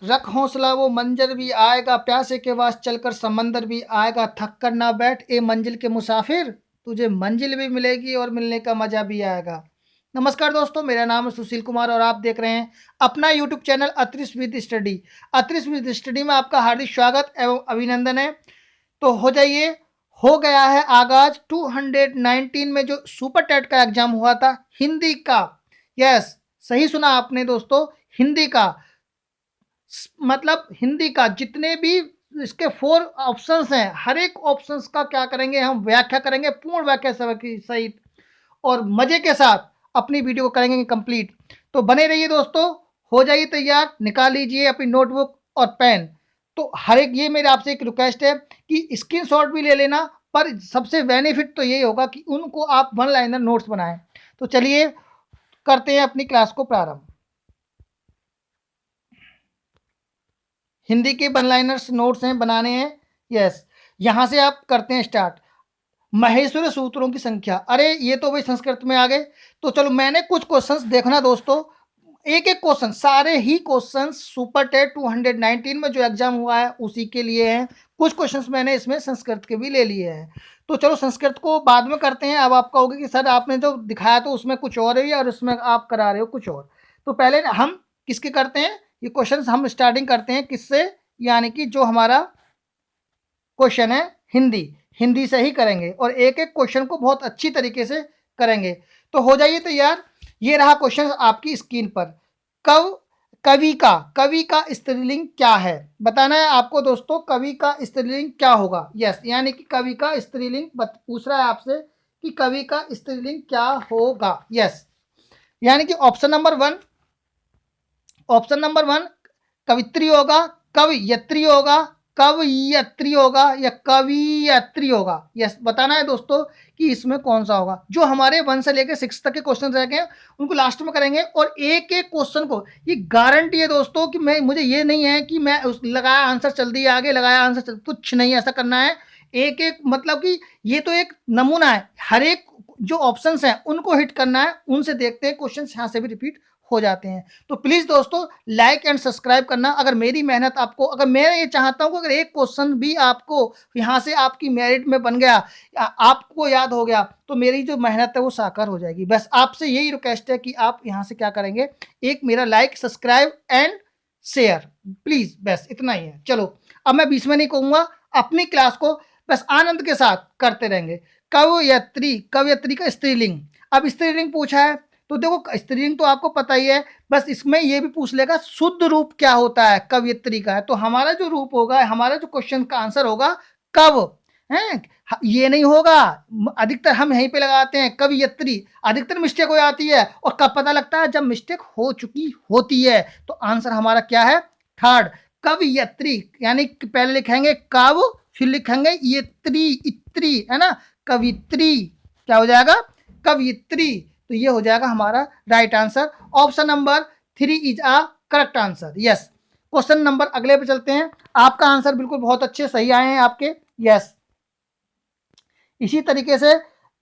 रख हौसला वो मंजर भी आएगा, प्यासे के वास चलकर समंदर भी आएगा, थक कर ना बैठ ए मंजिल के मुसाफिर, तुझे मंजिल भी मिलेगी और मिलने का मजा भी आएगा। नमस्कार दोस्तों, मेरा नाम है सुशील कुमार और आप देख रहे हैं अपना YouTube channel Atris with study. Atris with study में आपका हार्दिक स्वागत एवं अभिनंदन है। तो हो जाइए, हो गया है आगाज 219 में जो सुपर टेट का एग्जाम हुआ था हिंदी का। यस, सही सुना आपने दोस्तों, हिंदी का। मतलब हिंदी का जितने भी इसके 4 ऑप्शंस हैं, हर एक ऑप्शंस का क्या करेंगे, हम व्याख्या करेंगे पूर्ण व्याख्या सहित और मजे के साथ अपनी वीडियो को करेंगे कंप्लीट। तो बने रहिए दोस्तों, हो जाइए तैयार, निकाल लीजिए अपनी नोटबुक और पेन। तो हर एक, ये मेरे आपसे एक रिक्वेस्ट है कि स्क्रीनशॉट भी ले लेना, पर सबसे बेनिफिट तो यही होगा कि उनको आप वन लाइनर नोट्स बनाएं। तो चलिए करते हैं अपनी क्लास को प्रारंभ। हिंदी के वन लाइनर्स नोट्स हैं, बनाने हैं। यस, यहां से आप करते हैं स्टार्ट। महेश्वरी सूत्रों की संख्या, अरे ये तो भाई संस्कृत में आ गए। तो चलो मैंने कुछ क्वेश्चंस देखना दोस्तों, एक एक क्वेश्चन, सारे ही क्वेश्चन सुपर टेट 219 में जो एग्जाम हुआ है उसी के लिए हैं। कुछ क्वेश्चंस मैंने इसमें संस्कृत के भी ले लिए हैं। तो चलो संस्कृत को बाद में करते हैं। अब आप कहोगे कि सर आपने जो दिखाया तो उसमें कुछ और है और उसमें आप करा रहे हो कुछ और। तो पहले हम किसके करते हैं ये क्वेश्चन, हम स्टार्टिंग करते हैं किससे, यानी कि जो हमारा क्वेश्चन है हिंदी से ही करेंगे और एक एक क्वेश्चन को बहुत अच्छी तरीके से करेंगे। तो हो जाइए तैयार। ये रहा क्वेश्चन आपकी स्क्रीन पर। कवि का स्त्रीलिंग क्या है, बताना है आपको दोस्तों। कवि का स्त्रीलिंग क्या होगा। यस, यानी कि कवि का स्त्रीलिंग पूछ रहा है आपसे कि कवि का स्त्रीलिंग क्या होगा। यस, यानी कि ऑप्शन नंबर वन कवित्री होगा, कवयत्री होगा, कवयत्री होगा या कवियत्री होगा। यस, बताना है दोस्तों कि इसमें कौन सा होगा। जो हमारे 1 से लेकर 6 तक के क्वेश्चन रह गए उनको लास्ट में करेंगे और एक एक क्वेश्चन को, ये गारंटी है दोस्तों कि मुझे ये नहीं है कि मैं लगाया आंसर चल दिया आगे, लगाया आंसर चल, कुछ नहीं ऐसा करना है। एक एक मतलब कि ये तो एक नमूना है, हर एक जो ऑप्शंस हैं उनको हिट करना है, उनसे देखते हैं क्वेश्चन यहाँ से भी रिपीट हो जाते हैं। तो प्लीज दोस्तों लाइक एंड सब्सक्राइब करना। अगर मेरी मेहनत आपको, अगर मैं ये चाहता हूं कि अगर एक क्वेश्चन भी आपको यहां से आपकी मेरिट में बन गया, आपको याद हो गया, तो मेरी जो मेहनत है वो साकार हो जाएगी। बस आपसे यही रिक्वेस्ट है कि आप यहां से क्या करेंगे, एक मेरा like subscribe and share, please, बस इतना ही है। चलो अब मैं बीच में नहीं कहूंगा, अपनी क्लास को बस आनंद के साथ करते रहेंगे। कवयत्री का स्त्रीलिंग, अब स्त्रीलिंग पूछा है तो देखो स्त्रीलिंग तो आपको पता ही है, बस इसमें ये भी पूछ लेगा शुद्ध रूप क्या होता है कवयत्री का है। तो हमारा जो रूप होगा, हमारा जो क्वेश्चन का आंसर होगा कव है, ये नहीं होगा। अधिकतर हम यहीं पे लगाते हैं कवयत्री, अधिकतर मिस्टेक हो जाती है और कब पता लगता है, जब मिस्टेक हो चुकी होती है। तो आंसर हमारा क्या है, थर्ड, कवयत्री। यानी पहले लिखेंगे कव, फिर लिखेंगे ये इत्री, है ना, कवित्री, क्या हो जाएगा, कवित्री। तो ये हो जाएगा हमारा right answer. Option number 3 is a correct answer. Yes, question number अगले पे चलते हैं। आपका आंसर बिल्कुल बहुत अच्छे सही आए हैं आपके। यस, इसी तरीके से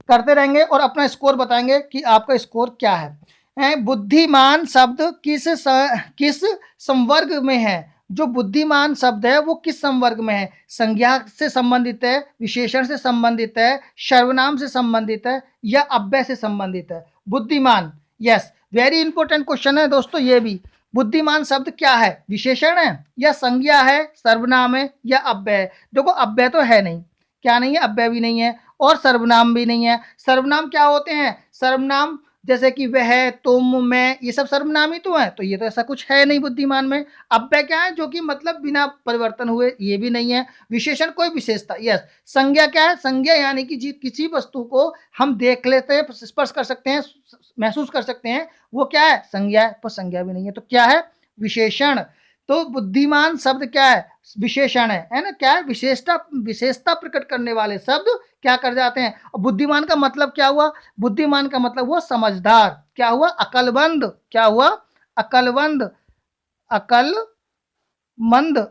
करते रहेंगे और अपना स्कोर बताएंगे कि आपका स्कोर क्या है। बुद्धिमान शब्द किस संवर्ग में है, जो बुद्धिमान शब्द है वो किस संवर्ग में है, संज्ञा से संबंधित है, विशेषण से संबंधित है, सर्वनाम से संबंधित है या अव्यय से संबंधित है। बुद्धिमान, यस, वेरी इंपॉर्टेंट क्वेश्चन है दोस्तों ये भी। बुद्धिमान शब्द क्या है, विशेषण है या संज्ञा है, सर्वनाम है या अव्यय है। देखो अव्यय तो है नहीं, क्या नहीं है, अव्यय भी नहीं है और सर्वनाम भी नहीं है। सर्वनाम क्या होते हैं, सर्वनाम जैसे कि वह, तुम, मैं, ये सब सर्वनाम ही तो है। तो ये तो ऐसा कुछ है नहीं बुद्धिमान में। अव्यय क्या है, जो कि मतलब बिना परिवर्तन हुए, ये भी नहीं है। विशेषण कोई विशेषता, यस। संज्ञा क्या है, संज्ञा यानी कि किसी वस्तु को हम देख लेते हैं, स्पर्श कर सकते हैं, महसूस कर सकते हैं, वो क्या है, संज्ञा है। पर संज्ञा भी नहीं है, तो क्या है, विशेषण। तो बुद्धिमान शब्द क्या है, विशेषण है ना, क्या है, विशेषता प्रकट करने वाले शब्द क्या कर जाते हैं। और बुद्धिमान का मतलब क्या हुआ, बुद्धिमान का मतलब हुआ समझदार, क्या हुआ, अकलमंद, क्या हुआ, अकलमंद,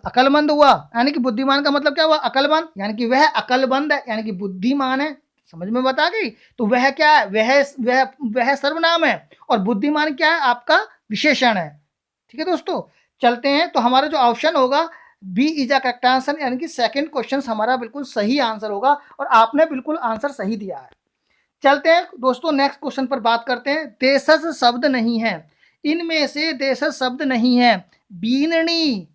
अकलमंद हुआ। यानी कि बुद्धिमान का मतलब क्या हुआ, अकलमंद, यानी कि वह अकलमंद है, यानी कि बुद्धिमान है। समझ में बता गई। तो वह क्या है, वह सर्वनाम है और बुद्धिमान क्या है, आपका विशेषण है। ठीक है दोस्तों, चलते हैं, तो हमारा जो ऑप्शन होगा B is a correct answer, यानी कि सेकंड क्वेश्चन हमारा बिल्कुल सही आंसर होगा और आपने बिल्कुल आंसर सही दिया है। चलते हैं दोस्तों नेक्स्ट क्वेश्चन पर बात करते हैं। देशज शब्द नहीं है, इनमें से देशज शब्द नहीं है। बीननी,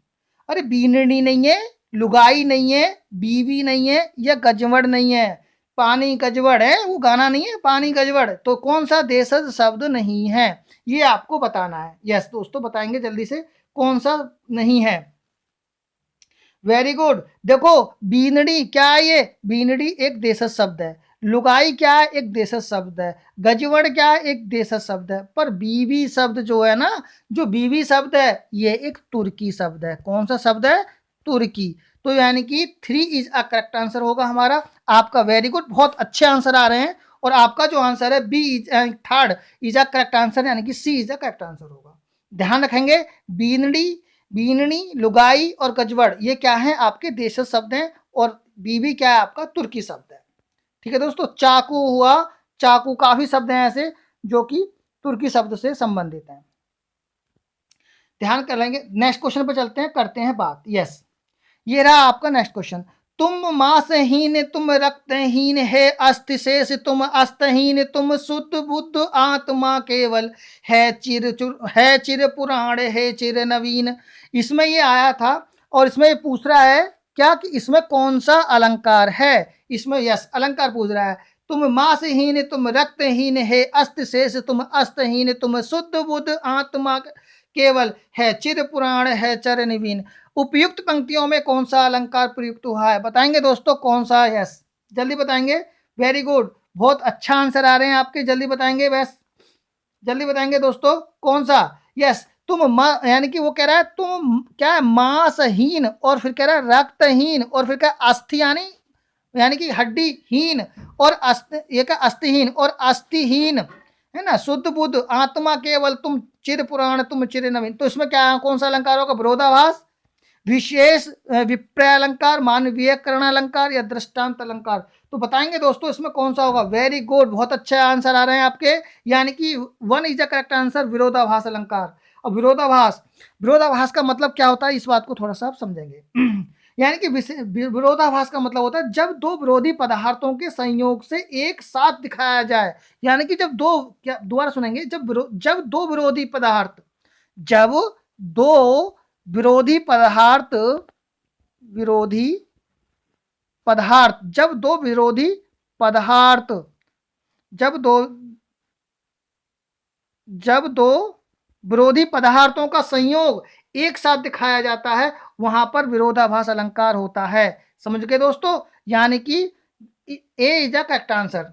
अरे बीननी नहीं है, लुगाई नहीं है, बीवी नहीं है, या गजवड़ नहीं है। पानी गजवड़ है, वो गाना नहीं है पानी गजवड़, तो कौन सा देशज शब्द नहीं है, ये आपको बताना है। यस दोस्तों बताएंगे जल्दी से कौन सा नहीं है। Very good. देखो बीनड़ी क्या है, ये बीनड़ी एक देशज शब्द है। लुगाई क्या है, एक देशज शब्द है। गजवड़ क्या है, एक देशज शब्द है। पर बीवी शब्द जो है ना, जो बीवी शब्द है ये एक तुर्की शब्द है। कौन सा शब्द है, तुर्की। तो यानी कि 3 इज अ करेक्ट आंसर होगा हमारा। आपका वेरी गुड, बहुत अच्छे आंसर आ रहे हैं। और आपका जो आंसर है B is third is a correct answer, यानी कि C is a correct answer होगा। ध्यान रखेंगे, बीनड़ी, बीननी, लुगाई और गजवड़ ये क्या है, आपके देशज शब्द हैं। और बीवी क्या है, आपका तुर्की शब्द है। ठीक है दोस्तों, चाकू हुआ, चाकू, काफी शब्द हैं ऐसे जो कि तुर्की शब्द से संबंधित हैं। ध्यान कर लेंगे। नेक्स्ट क्वेश्चन पे चलते हैं, करते हैं बात। यस, ये रहा आपका नेक्स्ट क्वेश्चन। तुम मांसहीन, तुम रक्तहीन, है अस्थि शेष तुम अस्तहीन, तुम शुद्ध बुद्ध आत्मा केवल, है चिर पुराण, है चिर नवीन। इसमें ये आया था और इसमें ये पूछ रहा है क्या कि इसमें कौन सा अलंकार है। इसमें यस अलंकार पूछ रहा है। तुम मांसहीन, तुम रक्तहीन, है अस्थि शेष तुम अस्तहीन, तुम शुद्ध बुद्ध आत्मा केवल, है चिर पुराण, है चर नवीन। उपयुक्त पंक्तियों में कौन सा अलंकार प्रयुक्त हुआ है, बताएंगे दोस्तों कौन सा। यस जल्दी बताएंगे। वेरी गुड, बहुत अच्छा आंसर आ रहे हैं आपके, जल्दी बताएंगे, बस जल्दी बताएंगे दोस्तों कौन सा। यस, तुम यानी कि वो कह रहा है तुम क्या है, मांसहीन, और फिर कह रहा है रक्तहीन, और फिर क्या अस्थि यानी कि हड्डी हीन, और ये क्या अस्थिहीन और अस्थिहीन, है ना, शुद्ध बुद्ध आत्मा केवल, तुम चिर पुराण, तुम चिर नवीन। तो इसमें क्या कौन सा अलंकार होगा, विरोधाभास, विशेष विपर्य अलंकार, मानवीयकरण अलंकार, या दृष्टांत अलंकार। तो बताएंगे दोस्तों इसमें कौन सा होगा। वेरी गुड, बहुत अच्छे आंसर आ रहे हैं आपके, यानी कि 1 इज द करेक्ट आंसर, विरोधाभास अलंकार। अब विरोधाभास, विरोधाभास का मतलब क्या होता है, इस बात को थोड़ा सा आप समझेंगे। यानी कि विरोधाभास का मतलब होता है जब दो विरोधी पदार्थों के संयोग से एक साथ दिखाया जाए। यानी कि जब दो, क्या दोबारा सुनेंगे, जब दो विरोधी पदार्थ, जब दो विरोधी पदार्थ, विरोधी पदार्थ, जब दो विरोधी पदार्थ, जब दो विरोधी पदार्थों का संयोग एक साथ दिखाया जाता है, वहां पर विरोधाभास अलंकार होता है। समझ गए दोस्तों, यानी कि ए इज द करेक्ट आंसर।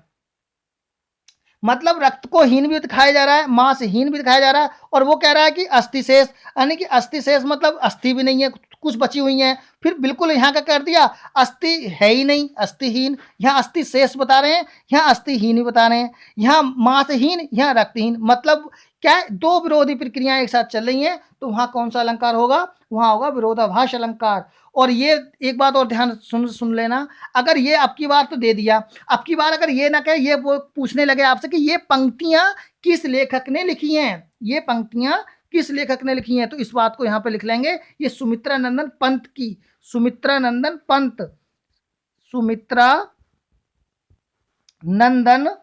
मतलब रक्त को हीन भी दिखाया जा रहा है, मांस हीन भी दिखाया जा रहा है, और वो कह रहा है कि अस्थि शेष, यानी कि अस्थि शेष मतलब अस्थि भी नहीं है, कुछ बची हुई है। फिर बिल्कुल यहाँ का कर दिया अस्थि है ही नहीं, अസ്ഥिहीन, यहाँ अस्थि शेष बता रहे हैं, यहाँ अസ്ഥिहीन भी बता रहे हैं, यहाँ मांसहीन, यहाँ रक्तहीन। मतलब क्या है, दो विरोधी प्रक्रियाएं एक साथ चल रही हैं, तो वहां कौन सा अलंकार होगा, वहां होगा विरोधाभास अलंकार। और ये एक बात और ध्यान सुन लेना, अगर ये अब की बार तो दे दिया, अब की बार अगर ये ना कहे, ये वो पूछने लगे आपसे कि ये पंक्तियां किस लेखक ने लिखी हैं, ये पंक्तियां किस लेखक ने लिखी हैं, तो इस बात को यहां पे लिख लेंगे, ये सुमित्रा नंदन पंत की, सुमित्रा नंदन पंत, सुमित्रा नंदन,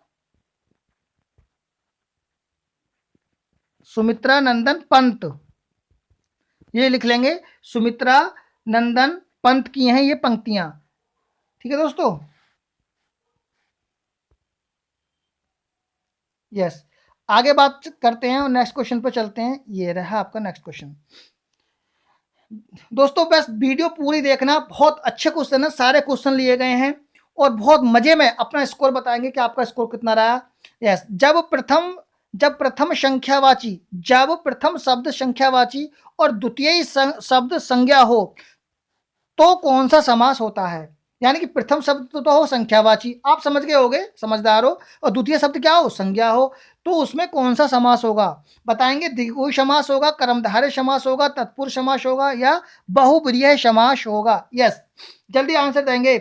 सुमित्रा नंदन पंत, ये लिख लेंगे, सुमित्रा नंदन पंत की हैं ये पंक्तियां। ठीक है दोस्तों, यस आगे बात करते हैं और नेक्स्ट क्वेश्चन पर चलते हैं। ये रहा आपका नेक्स्ट क्वेश्चन। दोस्तों बस वीडियो पूरी देखना, बहुत अच्छे क्वेश्चन है, सारे क्वेश्चन लिए गए हैं और बहुत मजे में अपना स्कोर बताएंगे कि आपका स्कोर कितना रहा। यस, जब प्रथम संख्यावाची, जब प्रथम शब्द संख्यावाची और द्वितीय शब्द संज्ञा हो तो कौन सा समास होता है। यानी कि प्रथम शब्द तो हो संख्यावाची, आप समझ गए होगे, समझदार हो, और द्वितीय शब्द क्या हो, संज्ञा हो, तो उसमें कौन सा समास होगा, बताएंगे। द्विगु समास होगा, कर्मधारय समास होगा, तत्पुरुष समास होगा, या बहुब्रीहि समास होगा। यस, जल्दी आंसर देंगे।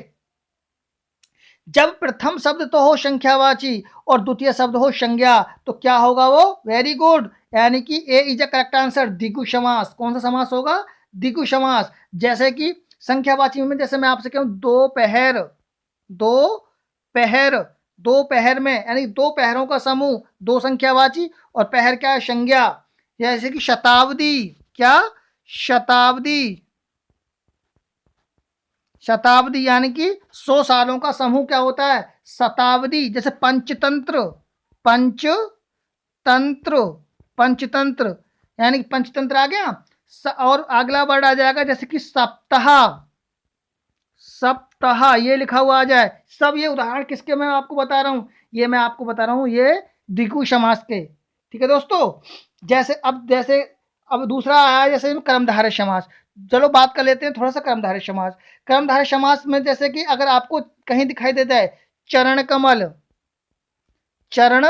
जब प्रथम शब्द तो हो संख्यावाची और द्वितीय शब्द हो संज्ञा, तो क्या होगा वो? वेरी गुड, यानी कि ए इज अ करेक्ट आंसर, द्विगु समास। कौन सा समास होगा? द्विगु समास। जैसे कि संख्यावाची में जैसे मैं आपसे कहूं दोपहर, दोपहर, दोपहर में यानी दो पहरों का समूह, दो संख्यावाची, और पहर क्या है? संज्ञा। जैसे कि शताब्दी, क्या? शताब्दी, शताब्दी यानी कि 100 सालों का समूह क्या होता है? शताब्दी। जैसे पंचतंत्र, पंचतंत्र, पंचतंत्र यानी कि पंचतंत्र आ गया। और अगला वर्ड आ जाएगा जैसे कि सप्ताह, सप्ताह ये लिखा हुआ आ जाए। सब ये उदाहरण किसके मैं आपको बता रहा हूं? ये मैं आपको बता रहा हूं ये द्विगु समास के। ठीक है दोस्तों। जैसे अब दूसरा आया जैसे कर्मधारय समास। चलो बात कर लेते हैं थोड़ा सा कर्मधारय समास। कर्मधारय समास में जैसे कि अगर आपको कहीं दिखाई देता है चरण कमल, चरण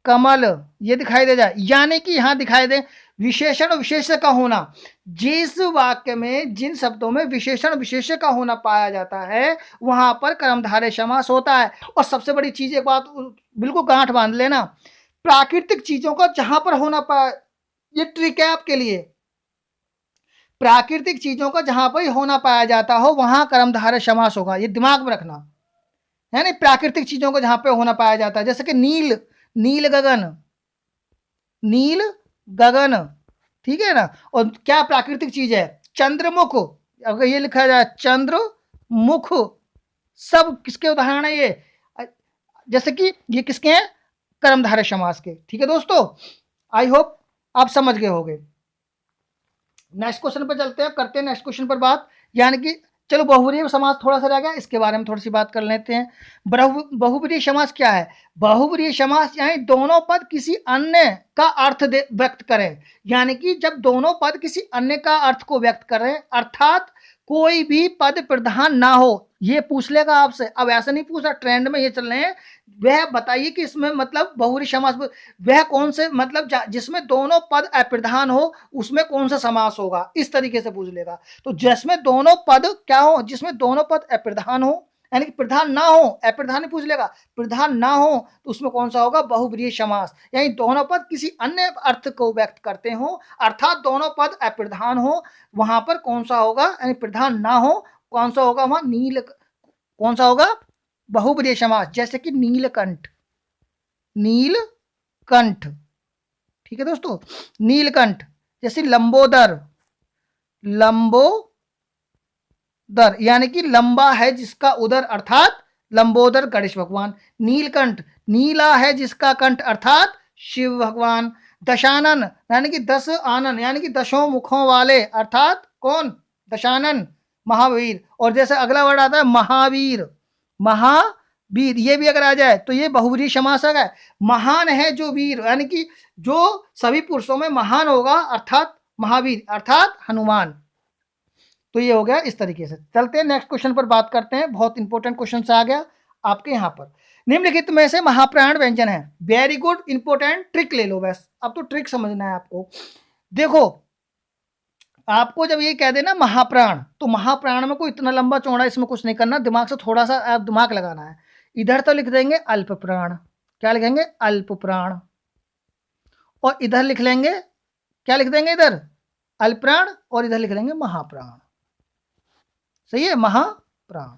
कमल ये दिखाई दे जाए, यानी कि यहां दिखाई दे विशेषण विशेष्य का होना। जिस वाक्य में जिन शब्दों में विशेषण विशेष्य का होना पाया जाता है वहां पर कर्मधारय समास होता है। और सबसे बड़ी चीज एक बात बिल्कुल गांठ बांध लेना, प्राकृतिक चीजों का जहां पर होना पाया, ये ट्रिक है आपके लिए, प्राकृतिक चीजों का जहां पर होना पाया जाता हो वहां कर्मधारय समास होगा, ये दिमाग में रखना है ना। प्राकृतिक चीजों को जहां पे होना पाया जाता है, जैसे कि नील, नील गगन, नील गगन, ठीक है ना। और क्या प्राकृतिक चीज है? चंद्रमुख, अगर ये लिखा जाए चंद्रमुख, सब किसके उदाहरण है ये? जैसे कि ये किसके हैं? कर्मधारय समास के। ठीक है दोस्तों, आई होप आप समझ गए होंगे। नेक्स्ट क्वेश्चन पर चलते हैं, करते हैं नेक्स्ट क्वेश्चन पर बात, यानी कि चलो बहुब्रीहि समास थोड़ा सा रह गया, इसके बारे में थोड़ी सी बात कर लेते हैं। बहुब्रीहि समास क्या है? बहुब्रीहि समास यानी दोनों पद किसी अन्य का अर्थ व्यक्त करें, यानी कि जब दोनों पद किसी अन्य का अर्थ को व्यक्त करें, अर्थात कोई भी पद प्रधान ना हो। ये पूछ लेगा आपसे, अब ऐसा नहीं पूछा, ट्रेंड में ये चल रहे हैं, वह बताइए कि इसमें मतलब बहुब्रीहि समास वह कौन से मतलब जिसमें दोनों पद अप्रधान हो उसमें कौन सा समास होगा, इस तरीके से पूछ लेगा। तो जिसमें दोनों पद क्या हो? जिसमें दोनों पद अप्रधान हो, यानी कि प्रधान ना हो, अप्रधान ही पूछ लेगा, प्रधान ना हो तो उसमें कौन सा होगा? बहुब्रीहि समास। यानी दोनों पद किसी अन्य अर्थ को व्यक्त करते हो, अर्थात दोनों पद अप्रधान हो, वहां पर कौन सा होगा? यानी प्रधान ना हो, कौन सा होगा वहां? नील, कौन सा होगा? बहुब्रीहि समास। जैसे कि नीलकंठ, नीलकंठ, ठीक है दोस्तों, नीलकंठ। जैसे लंबोदर, लंबोदर यानी कि लंबा है जिसका उदर, अर्थात लंबोदर गणेश भगवान। नीलकंठ, नीला है जिसका कंठ, अर्थात शिव भगवान। दशानन यानी कि 10 आनन, यानी कि 10 मुखों वाले, अर्थात कौन? दशानन, महावीर। और जैसे अगला वर्ड आता है महावीर, महावीर, ये भी अगर आ जाए तो ये बहुब्रीहि समास है। महान है जो वीर, यानी कि जो सभी पुरुषों में महान होगा, अर्थात महावीर, अर्थात हनुमान। तो ये हो गया इस तरीके से। चलते हैं नेक्स्ट क्वेश्चन पर बात करते हैं, बहुत इंपॉर्टेंट क्वेश्चन आ गया आपके यहाँ पर। निम्नलिखित में से महाप्राण व्यंजन है। वेरी गुड, इंपॉर्टेंट, ट्रिक ले लो बस, अब तो ट्रिक समझना है आपको। देखो आपको जब ये कह देना महाप्राण, तो महाप्राण में कोई इतना लंबा चौड़ा इसमें कुछ नहीं करना, दिमाग से थोड़ा सा आप दिमाग लगाना है। इधर तो लिख देंगे अल्प प्राण, क्या लिखेंगे? अल्प प्राण। और इधर लिख लेंगे, क्या लिख देंगे? इधर अल्पप्राण, और इधर लिख देंगे महाप्राण। सही है, महाप्राण।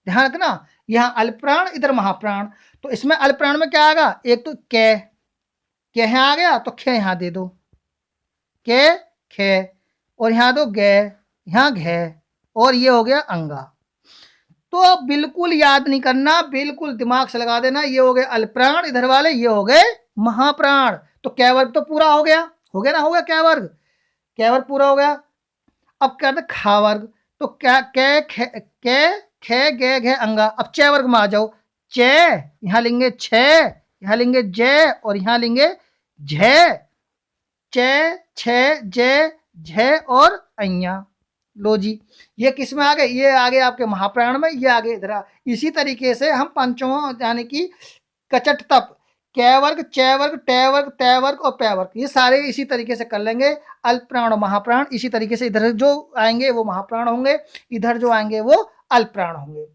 ध्यान रखना, यहां अल्पप्राण, इधर महाप्राण। तो इसमें अल्पप्राण में क्या आएगा? एक तो कै यहां आ गया, तो खे यहां दे दो, कै खे, और यहां दो गे, यहां घे, और ये हो गया अंगा। तो बिल्कुल याद नहीं करना, बिल्कुल दिमाग से लगा देना, ये हो गए अल्पप्राण इधर वाले, ये हो गए महाप्राण। तो कै वर्ग तो पूरा हो गया ना, हो गया कै वर्ग, कै वर्ग पूरा हो गया। अब क्या था? खा वर्ग, तो क्या कै खे गे घे अंगा। अब च वर्ग में आ जाओ, च यहां लेंगे छ, यहां लेंगे जय, और यहां लेंगे झ, च छ जय झ और अइया। लो जी, ये किस में आ गए? ये आ गए आपके महाप्राण में, ये आ गए इधर। इसी तरीके से हम पंचों यानी कि कचट तप, कै वर्ग, च वर्ग, ट वर्ग, तय वर्ग और पै वर्ग, ये सारे इसी तरीके से कर लेंगे। अल्पप्राण और महाप्राण इसी तरीके से, इधर जो आएंगे वो महाप्राण होंगे, इधर जो आएंगे वो अल्पप्राण होंगे।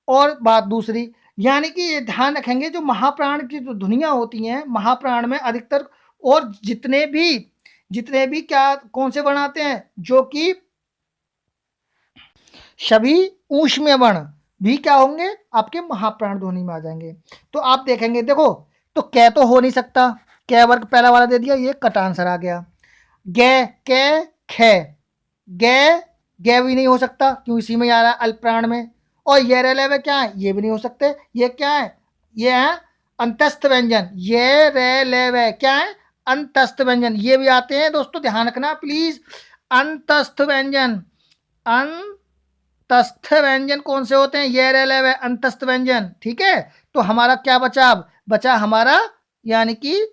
और बात दूसरी, यानी कि ये ध्यान रखेंगे जो महाप्राण की जो ध्वनियाँ होती हैं, महाप्राण में अधिकतर और जितने भी क्या कौन से वर्ण आते हैं, जो कि सभी ऊष्मीय वर्ण भी क्या होंगे, आपके महाप्राण ध्वनि में आ जाएंगे। तो आप देखेंगे, देखो तो कै तो हो नहीं सकता, कै वर्ग पहला वाला दे दिया, ये कट आंसर आ गया। गे, कै, खे, गे, गे भी नहीं हो सकता क्यों, इसी में आ रहा है अल्पप्राण में। और ये रेले में क्या है, ये भी नहीं हो सकते। ये क्या है, ये है अंतस्थ व्यंजन, ये रेले वे क्या है, अंतस्थ व्यंजन, ये भी आते हैं दोस्तों, ध्यान रखना प्लीज। अंतस्थ व्यंजन, अंतस्थ व्यंजन कौन से होते हैं, ये रेले वे अंतस्थ व्यंजन, ठीक है। तो हमारा क्या बचा, अब बचा हमारा यानी कि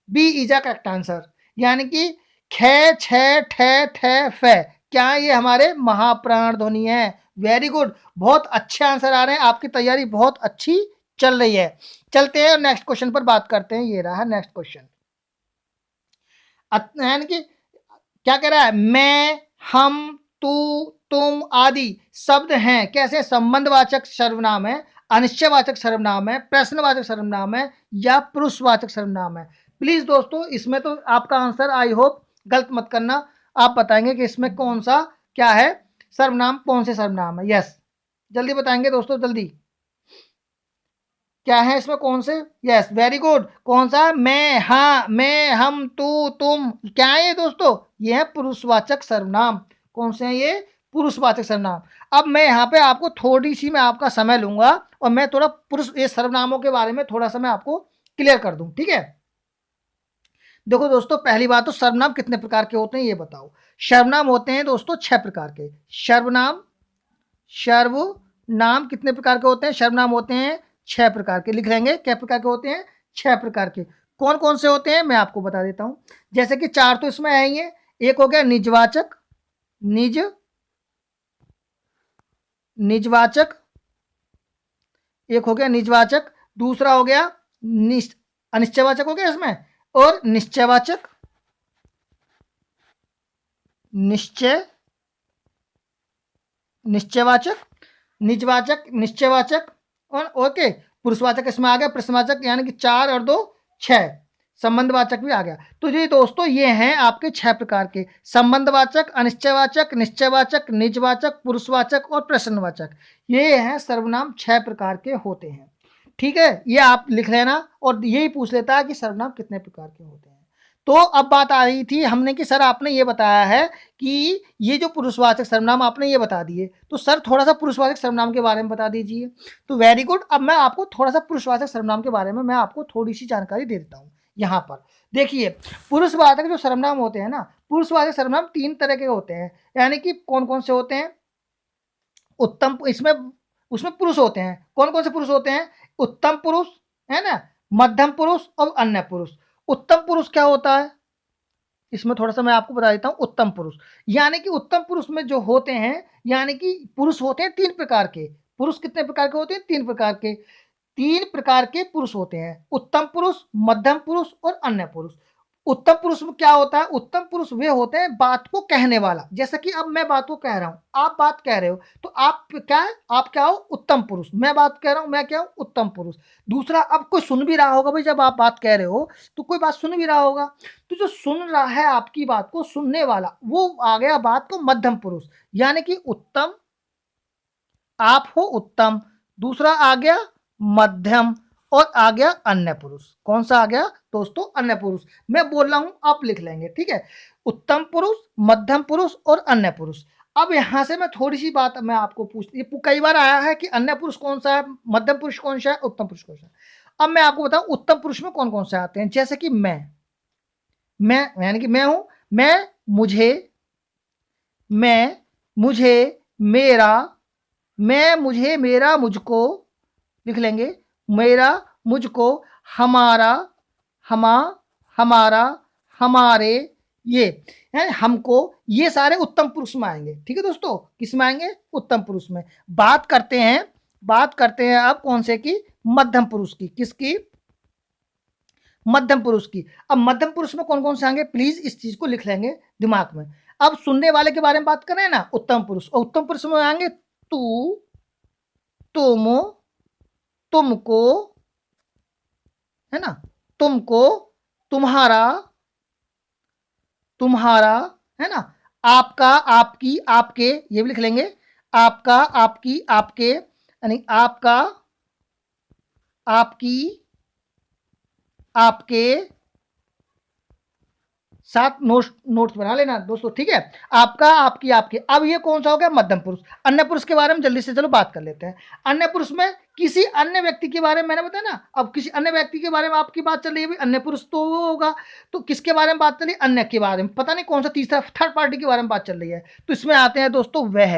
B is a correct answer, यानी कि खे, छे, ठे, थे, फे, क्या ये हमारे महाप्राण ध्वनि है। वेरी गुड, बहुत अच्छे आंसर आ रहे हैं, आपकी तैयारी बहुत अच्छी चल रही है। चलते हैं नेक्स्ट क्वेश्चन पर बात करते हैं, ये रहा नेक्स्ट क्वेश्चन। यानी कि क्या कह रहा है, मैं, हम, तू, तुम आदि शब्द हैं कैसे, संबंधवाचक सर्वनाम है, अनिश्चयवाचक सर्वनाम है, प्रश्नवाचक सर्वनाम है, या पुरुषवाचक सर्वनाम है। प्लीज दोस्तों इसमें तो आपका आंसर आई होप गलत मत करना, आप बताएंगे कि इसमें कौन सा क्या है सर्वनाम, कौन से सर्वनाम है। यस, जल्दी बताएंगे दोस्तों, जल्दी क्या है इसमें कौन से। यस, वेरी गुड, कौन सा, मैं, हाँ, मैं, हम, तू, तुम, क्या है ये दोस्तों, ये है पुरुषवाचक सर्वनाम। कौन से हैं ये, पुरुषवाचक सर्वनाम। अब मैं यहाँ पे आपको थोड़ी सी मैं आपका समय लूंगा और मैं थोड़ा पुरुष ये सर्वनामों के बारे में थोड़ा सा मैं आपको क्लियर कर दूं, ठीक है। देखो दोस्तों, पहली बात तो सर्वनाम कितने प्रकार के होते हैं ये बताओ। सर्वनाम होते हैं दोस्तों 6 प्रकार के। सर्वनाम कितने प्रकार के होते हैं, सर्वनाम होते हैं 6 प्रकार के। लिख लेंगे क्या प्रकार के होते हैं, 6 प्रकार के। कौन कौन से होते हैं मैं आपको बता देता हूं, जैसे कि 4 तो इसमें आएंगे। एक हो गया निजवाचक, निजवाचक, एक हो गया निजवाचक, दूसरा हो गया अनिश्चयवाचक हो गया इसमें, और निश्चयवाचक, निश्चयवाचक, निजवाचक, निश्चयवाचक, और ओके पुरुषवाचक इसमें आ गया, प्रश्नवाचक, यानी कि 4 और 2 6, संबंधवाचक भी आ गया। तो ये दोस्तों ये हैं आपके 6 प्रकार के, संबंधवाचक, अनिश्चयवाचक, निश्चयवाचक, निजवाचक, पुरुषवाचक और प्रश्नवाचक। ये हैं सर्वनाम 6 प्रकार के होते हैं, ठीक है। ये आप लिख लेना और यही पूछ लेता है कि सर्वनाम कितने प्रकार के होते हैं। तो अब बात आ रही थी हमने कि सर आपने ये बताया है कि ये जो पुरुषवाचक सर्वनाम आपने ये बता दिए, तो सर थोड़ा सा पुरुषवाचक सर्वनाम के बारे में बता दीजिए। तो वेरी गुड, अब मैं आपको थोड़ा सा पुरुषवाचक सर्वनाम के बारे में मैं आपको थोड़ी सी जानकारी दे देता हूँ। यहाँ पर देखिए, पुरुषवाचक जो सर्वनाम होते हैं ना, पुरुषवाचक सर्वनाम 3 तरह के होते हैं, यानी कि कौन कौन से होते हैं, उत्तम, इसमें उसमें पुरुष होते हैं, कौन कौन से पुरुष होते हैं, उत्तम पुरुष है ना, मध्यम पुरुष और अन्य पुरुष। उत्तम पुरुष क्या होता है, इसमें थोड़ा सा मैं आपको बता देता हूँ। उत्तम पुरुष यानी कि उत्तम पुरुष में जो होते हैं, यानी कि पुरुष होते हैं 3 प्रकार के। पुरुष कितने प्रकार के होते हैं, 3 प्रकार के। 3 प्रकार के पुरुष होते हैं, उत्तम पुरुष, मध्यम पुरुष और अन्य पुरुष। उत्तम पुरुष में क्या होता है, उत्तम पुरुष वे होते हैं बात को कहने वाला, जैसा कि अब मैं बात को कह रहा हूं, आप बात कह रहे हो, तो आप क्या है, आप क्या हो, उत्तम पुरुष। मैं बात कह रहा हूं, मैं क्या हूं, उत्तम पुरुष। दूसरा, अब कोई सुन भी रहा होगा भाई, जब आप बात कह रहे हो तो कोई बात सुन भी रहा होगा, तो जो सुन रहा है आपकी बात को, सुनने वाला, वो आ गया बात को मध्यम पुरुष, यानी कि उत्तम, आप हो उत्तम। दूसरा आ गया मध्यम, और आ गया अन्य पुरुष। कौन सा आ गया दोस्तों, अन्य पुरुष। मैं बोल रहा हूं, आप लिख लेंगे, ठीक है। उत्तम पुरुष, मध्यम पुरुष और अन्य पुरुष। अब यहां से मैं थोड़ी सी बात मैं आपको ये कई बार आया है कि अन्य पुरुष कौन सा है, मध्यम पुरुष कौन सा है, उत्तम पुरुष कौन सा है। अब मैं आपको बताऊं उत्तम पुरुष में कौन कौन से आते हैं, जैसे कि मैं यानी कि मैं हूं, मैं, मुझे, मेरा, मैं, मुझे, मेरा, मुझको, लिख लेंगे, मेरा, मुझको, हमारा, हमारा, हमारे, ये है हमको, ये सारे उत्तम पुरुष में आएंगे, ठीक है दोस्तों। किस में आएंगे, उत्तम पुरुष में। बात करते हैं अब कौन से की, मध्यम पुरुष की। किसकी, मध्यम पुरुष की। अब मध्यम पुरुष में कौन कौन से आएंगे, प्लीज इस चीज को लिख लेंगे दिमाग में। अब सुनने वाले के बारे में बात करें ना, उत्तम पुरुष, और उत्तम पुरुष में आएंगे तू, तुम, तुमको, है ना, तुमको, तुम्हारा, तुम्हारा, है ना, आपका, आपकी, आपके, ये भी लिख लेंगे, आपका, आपकी, आपके, यानी आपका, आपकी, आपके, साथ नोट्स बना लेना दोस्तों, ठीक है। आपका, आपकी, आपके। अब ये कौन सा हो गया? मध्यम पुरुष। अन्य पुरुष के बारे में जल्दी से चलो बात कर लेते हैं। अन्य पुरुष में किसी अन्य व्यक्ति के बारे में, मैंने बताया ना, अब किसी अन्य व्यक्ति के बारे में आपकी बात चल रही है, अन्य पुरुष तो वो होगा, तो किसके बारे में बात चल रही है? अन्य के बारे में, पता नहीं कौन सा तीसरा थर्ड पार्टी के बारे में बात चल रही है। तो इसमें आते हैं दोस्तों वह,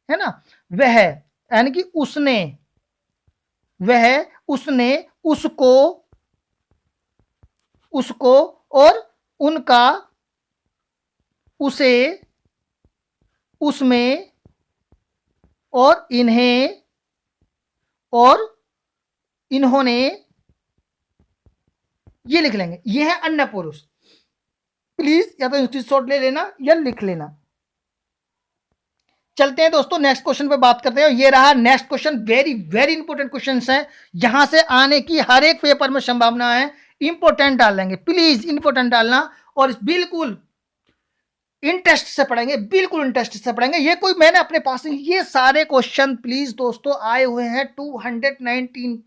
है ना, वह, यानी कि उसने, वह, उसने, उसको, उसको, और उनका, उसे, उसमें, और इन्हें, और इन्होंने, ये लिख लेंगे। ये है अन्य पुरुष। प्लीज या तो स्क्रीनशॉट ले लेना या लिख लेना। चलते हैं दोस्तों नेक्स्ट क्वेश्चन पे बात करते हैं। ये रहा next question, very very important question है, यहां से आने की हर एक पेपर में संभावना है। इंपॉर्टेंट डाल लेंगे, प्लीज इंपॉर्टेंट डालना, और बिल्कुल इंटरेस्ट से पढ़ेंगे, बिल्कुल इंटरेस्ट से पढ़ेंगे। ये कोई मैंने अपने पास, ये सारे क्वेश्चन प्लीज दोस्तों आए हुए हैं 219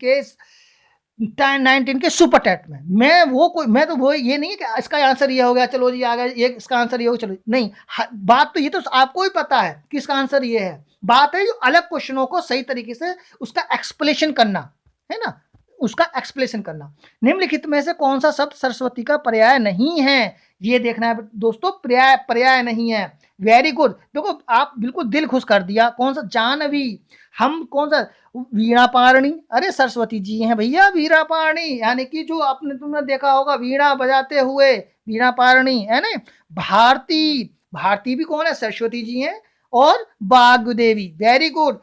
के सुपर टेट में। मैं तो वो ये नहीं है कि इसका आंसर ये हो गया, चलो जी आ गया, ये इसका आंसर ये हो, चलो नहीं, बात तो ये तो आपको ही पता है कि इसका आंसर ये है। बात है जो अलग क्वेश्चनों को सही तरीके से उसका एक्सप्लेनेशन करना, है ना, उसका एक्सप्लेनेशन करना। निम्नलिखित में से कौन सा शब्द सरस्वती का पर्याय नहीं है? ये देखना है दोस्तों, पर्याय नहीं है। वेरी गुड, देखो आप बिल्कुल दिल खुश कर दिया। कौन सा? जानवी। हम कौन सा? वीणा पारणी। अरे सरस्वती जी हैं भैया वीणा पारणी, यानी कि जो आपने तुमने देखा होगा वीणा बजाते हुए, वीणा पारणी है ना। भारती, भारती भी कौन है? सरस्वती जी हैं। और बागदेवी, वेरी गुड।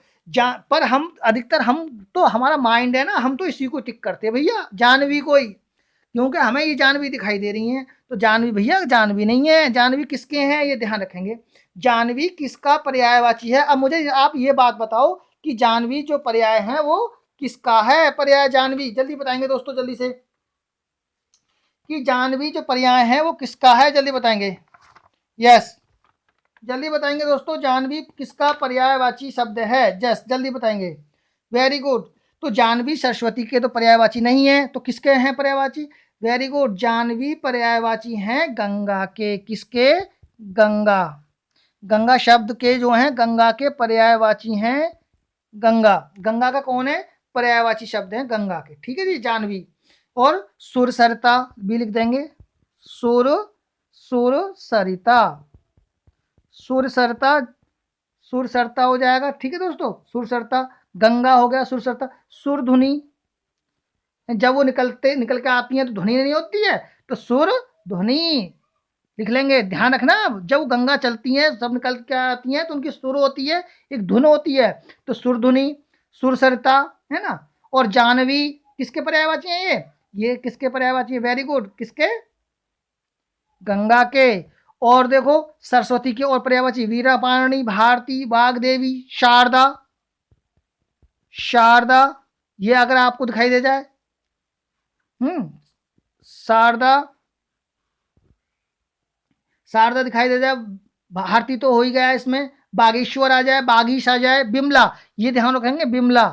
पर हम अधिकतर, हम तो हमारा माइंड है ना, हम तो इसी को टिक करते हैं भैया, जानवी को ही, क्योंकि हमें ये जानवी दिखाई दे रही हैं। तो जानवी भैया जानवी नहीं है, जानवी किसके हैं ये ध्यान रखेंगे। जानवी किसका पर्यायवाची है? अब मुझे आप ये बात बताओ कि जानवी जो पर्याय है वो किसका है पर्याय? जानवी जल्दी बताएंगे दोस्तों, जल्दी से, कि जानवी जो पर्याय है वो किसका है, जल्दी बताएंगे। यस, जल्दी बताएंगे दोस्तों, जानवी किसका पर्यायवाची शब्द है? जल्दी बताएंगे। Very good. तो जानवी सरस्वती के तो पर्यायवाची नहीं है, तो किसके हैं पर्यायवाची? वेरी गुड, जानवी पर्यायवाची हैं गंगा के। किसके? गंगा। गंगा शब्द के जो हैं, गंगा के पर्यायवाची हैं गंगा। गंगा का कौन है? पर्यायवाची शब्द है गंगा के, ठीक है जी, जानवी। और सुरसरिता भी लिख देंगे, सुरसरिता, सुरसरिता, सुरसरिता हो जाएगा, ठीक है दोस्तों, सुरसरिता। गंगा हो गया, सुरसरिता। सुरधुनी, जब वो निकल के आती हैं तो ध्वनि नहीं होती है, तो सुर ध्वनि लिख लेंगे। ध्यान रखना, जब गंगा चलती हैं, सब निकल के आती हैं, तो उनकी सुर होती है, एक धुन होती है, तो सुर ध्वनि, सुरसरिता, है ना। और जानवी किसके पर्यायवाची हैं? ये किसके पर्यायवाची है? वेरी गुड, किसके? गंगा के। और देखो सरस्वती के और पर्यायवाची, वीरा पारणी, भारती, बागदेवी, शारदा। शारदा, ये अगर आपको दिखाई दे जाए, शारदा, शारदा दिखाई दे जाए, भारती तो हो ही गया इसमें, बागेश्वर आ जाए, बागीश आ जाए, बिमला, ये ध्यान रखेंगे, बिमला।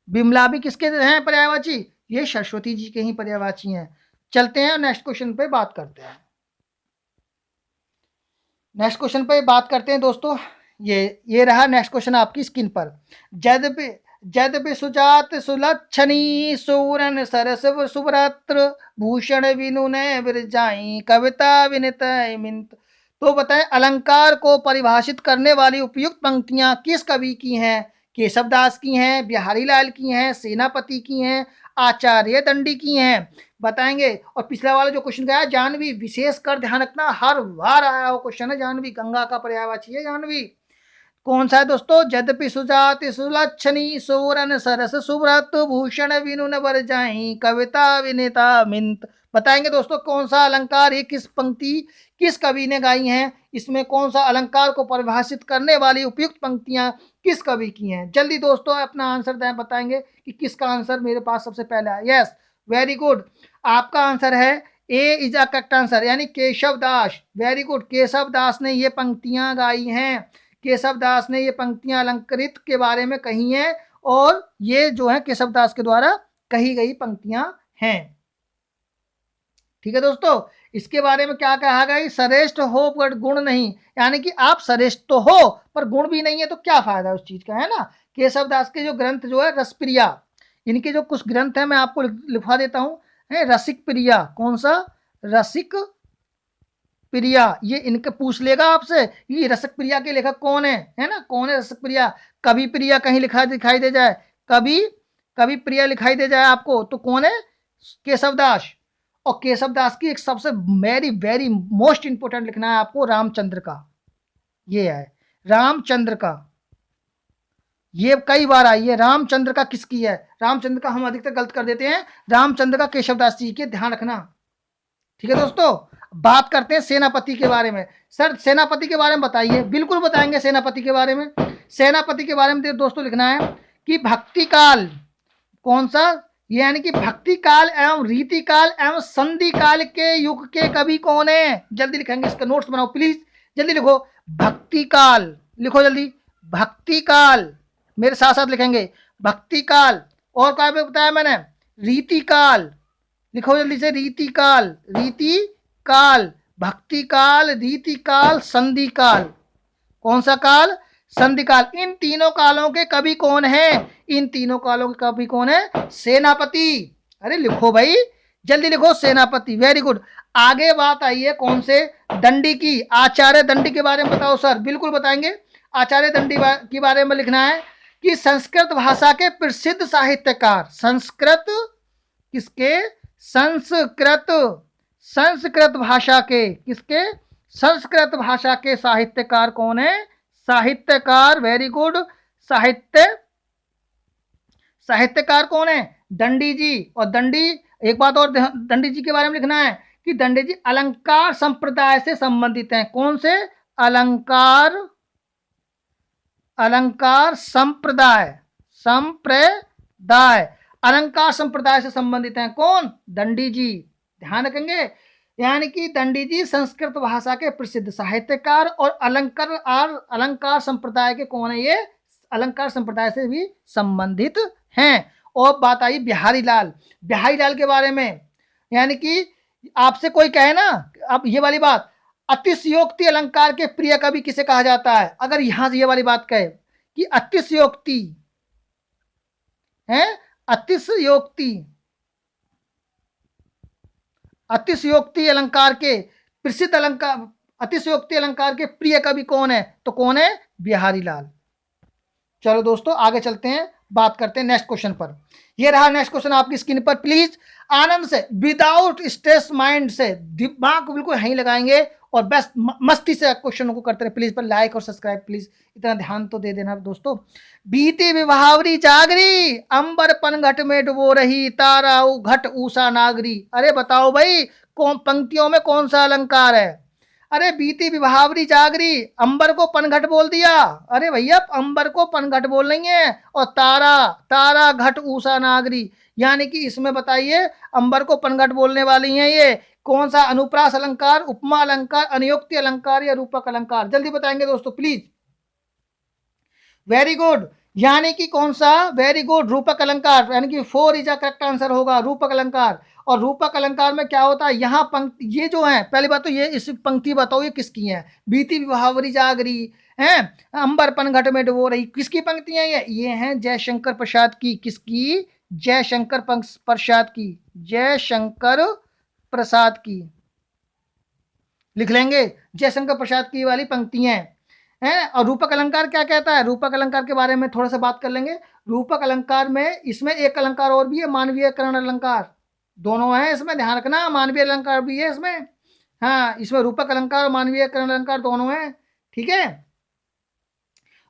बिमला भी किसके हैं पर्यायवाची? ये सरस्वती जी के ही पर्यायवाची हैं। चलते हैं नेक्स्ट क्वेश्चन पे बात करते हैं। नेक्स्ट क्वेश्चन पे बात करते हैं दोस्तों। ये रहा नेक्स्ट क्वेश्चन आपकी स्क्रीन पर। जद सुजात सुलक्षणी सूरन सरस सुभ्रत्र भूषण विनुने विरजाई कविता विनित मिंत। तो बताएं, अलंकार को परिभाषित करने वाली उपयुक्त पंक्तियां किस कवि की हैं? केशवदास की हैं, बिहारी लाल की हैं, सेनापति की हैं, आचार्य दंडी की हैं? बताएंगे। और पिछला वाला जो क्वेश्चन गया जानवी, विशेष कर ध्यान रखना, हर बार आया हुआ क्वेश्चन है जानवी, गंगा का पर्यायवाची है जानवी। कौन सा है दोस्तों? यद्यपि सुजाति सुलक्षणी सोरन सरस सुव्रत भूषण विनुन बरजाई कविता विनीता मिंत। बताएंगे दोस्तों कौन सा अलंकार, ये किस पंक्ति किस कवि ने गाई हैं, इसमें कौन सा अलंकार को परिभाषित करने वाली उपयुक्त पंक्तियां किस कवि की हैं? जल्दी दोस्तों अपना आंसर दें, बताएंगे कि किसका आंसर मेरे पास सबसे पहले है। यस, वेरी गुड, आपका आंसर है ए इज अ करेक्ट आंसर, यानी केशव दास। वेरी गुड, केशव दास ने ये पंक्तियां गाई हैं। केशव दास ने ये पंक्तियां अलंकृत के बारे में कही हैं और ये जो है केशव दास के द्वारा कही गई पंक्तियां हैं। ठीक है दोस्तों, इसके बारे में क्या कहा गया? श्रेष्ठ हो पर गुण नहीं, यानी कि आप श्रेष्ठ तो हो पर गुण भी नहीं है तो क्या फायदा उस चीज का, है ना। केशव दास के जो ग्रंथ जो है रसप्रिया, इनके जो कुछ ग्रंथ है मैं आपको लिखवा देता हूं, है रसिक प्रिया। कौन सा? रसिक प्रिया। ये इनके पूछ लेगा आपसे ये रसिक प्रिया के लेखक कौन है ना, कौन है रसिक प्रिया? कवि प्रिया कहीं लिखा दिखाई दे जाए, कवि प्रिया लिखाई दे जाए आपको तो कौन है? केशव दास। और केशव दास की एक सबसे वेरी वेरी मोस्ट इंपोर्टेंट लिखना है आपको रामचंद्र का। ये है रामचंद्र का, ये कई बार आई है। रामचंद्र का किसकी है? रामचंद्र का हम अधिकतर गलत कर देते हैं, रामचंद्र का केशवदास जी के, ध्यान रखना। ठीक है दोस्तों, बात करते हैं सेनापति के बारे में। सर सेनापति के बारे में बताइए। बिल्कुल बताएंगे सेनापति के बारे में। सेनापति के बारे में दोस्तों लिखना है कि भक्ति काल, कौन सा? यानी कि भक्ति काल एवं रीति काल एवं संधि काल के युग के कवि कौन है? जल्दी लिखेंगे, इसका नोट्स बनाओ प्लीज, जल्दी लिखो। भक्ति काल लिखो जल्दी, भक्ति काल मेरे साथ साथ लिखेंगे, भक्ति काल। और क्या बताया मैंने? रीति काल, लिखो जल्दी से, रीति काल, रीति काल, भक्ति काल, रीति काल, संधि काल। कौन सा काल? संधि काल। इन तीनों कालों के कवि कौन है? इन तीनों कालों के कवि कौन है? सेनापति। अरे लिखो भाई, जल्दी लिखो, सेनापति। Very good. आगे बात आई है कौन से? दंडी की। आचार्य दंडी के बारे में बताओ सर। बिल्कुल बताएंगे, आचार्य दंडी के बारे में लिखना है कि संस्कृत भाषा के प्रसिद्ध साहित्यकार, संस्कृत किसके? संस्कृत भाषा के किसके? संस्कृत भाषा के साहित्यकार कौन है? साहित्यकार, वेरी गुड, साहित्यकार कौन है? दंडी जी। और दंडी, एक बात और दंडी जी के बारे में लिखना है कि दंडी जी अलंकार संप्रदाय से संबंधित हैं। कौन से? अलंकार संप्रदाय, अलंकार संप्रदाय से संबंधित हैं। कौन? दंडी जी। ध्यान रखेंगे, यानी कि दंडी जी संस्कृत भाषा के प्रसिद्ध साहित्यकार और अलंकार संप्रदाय के कौन है? ये अलंकार संप्रदाय से भी संबंधित हैं। और बात आई बिहारी लाल के बारे में, यानी कि आपसे कोई कहे ना, अब ये वाली बात, अतिशयोक्ति अलंकार के प्रिय कवि किसे कहा जाता है? अगर यहां से ये वाली बात कहे कि अतिशयोक्ति है, अतिशयोक्ति अलंकार के प्रसिद्ध अतिशयोक्ति अलंकार के प्रिय कवि कौन है? तो कौन है? बिहारी लाल। चलो दोस्तों आगे चलते हैं, बात करते हैं नेक्स्ट क्वेश्चन पर। ये रहा नेक्स्ट क्वेश्चन आपकी स्क्रीन पर। प्लीज आनंद से, विदाउट स्ट्रेस माइंड से, दिमाग को बिल्कुल यहीं लगाएंगे और बेस्ट मस्ती से क्वेश्चन को करते रहे। प्लीज पर लाइक और सब्सक्राइब प्लीज इतना ध्यान तो दे देना दोस्तों। बीती विभावरी जागरी, अंबर पनघट में डुबो रही, तारा घट ऊषा नागरी। अरे बताओ भाई, कौन पंक्तियों में कौन सा अलंकार है? अरे बीती विभावरी जागरी, अंबर को पनघट बोल दिया। अरे भैया अंबर को पनघट बोल नहीं है। और तारा घट ऊषा नागरी, यानी कि इसमें बताइए अंबर को पनघट बोलने वाली हैं ये कौन सा? अनुप्रास अलंकार, उपमा अलंकार, अनुयोक्ति अलंकार या रूपक अलंकार? जल्दी बताएंगे दोस्तों प्लीज। वेरी गुड, यानी कि कौन सा? वेरी गुड, रूपक अलंकार, यानी कि 4 इज अ करेक्ट आंसर होगा, रूपक अलंकार। और रूपक अलंकार में क्या होता है? यहाँ पंक्ति, ये जो है, पहली बात तो ये इस पंक्ति बताओ ये किसकी है? बीती विभावरी जागरी है, अंबर पनघट में डुबो रही, किसकी पंक्तियां ये हैं? जयशंकर प्रसाद की। किसकी? जयशंकर प्रसाद की, जयशंकर प्रसाद की। लिख लेंगे, जयशंकर प्रसाद की वाली पंक्तियां हैं। और रूपक अलंकार क्या कहता है? रूपक अलंकार के बारे में थोड़ा सा बात कर लेंगे। रूपक अलंकार में इसमें एक अलंकार और भी है, मानवीयकरण अलंकार, दोनों है इसमें, ध्यान रखना, मानवीय अलंकार भी है इसमें। हाँ, इसमें रूपक अलंकार और मानवीयकरण अलंकार दोनों है। ठीक है,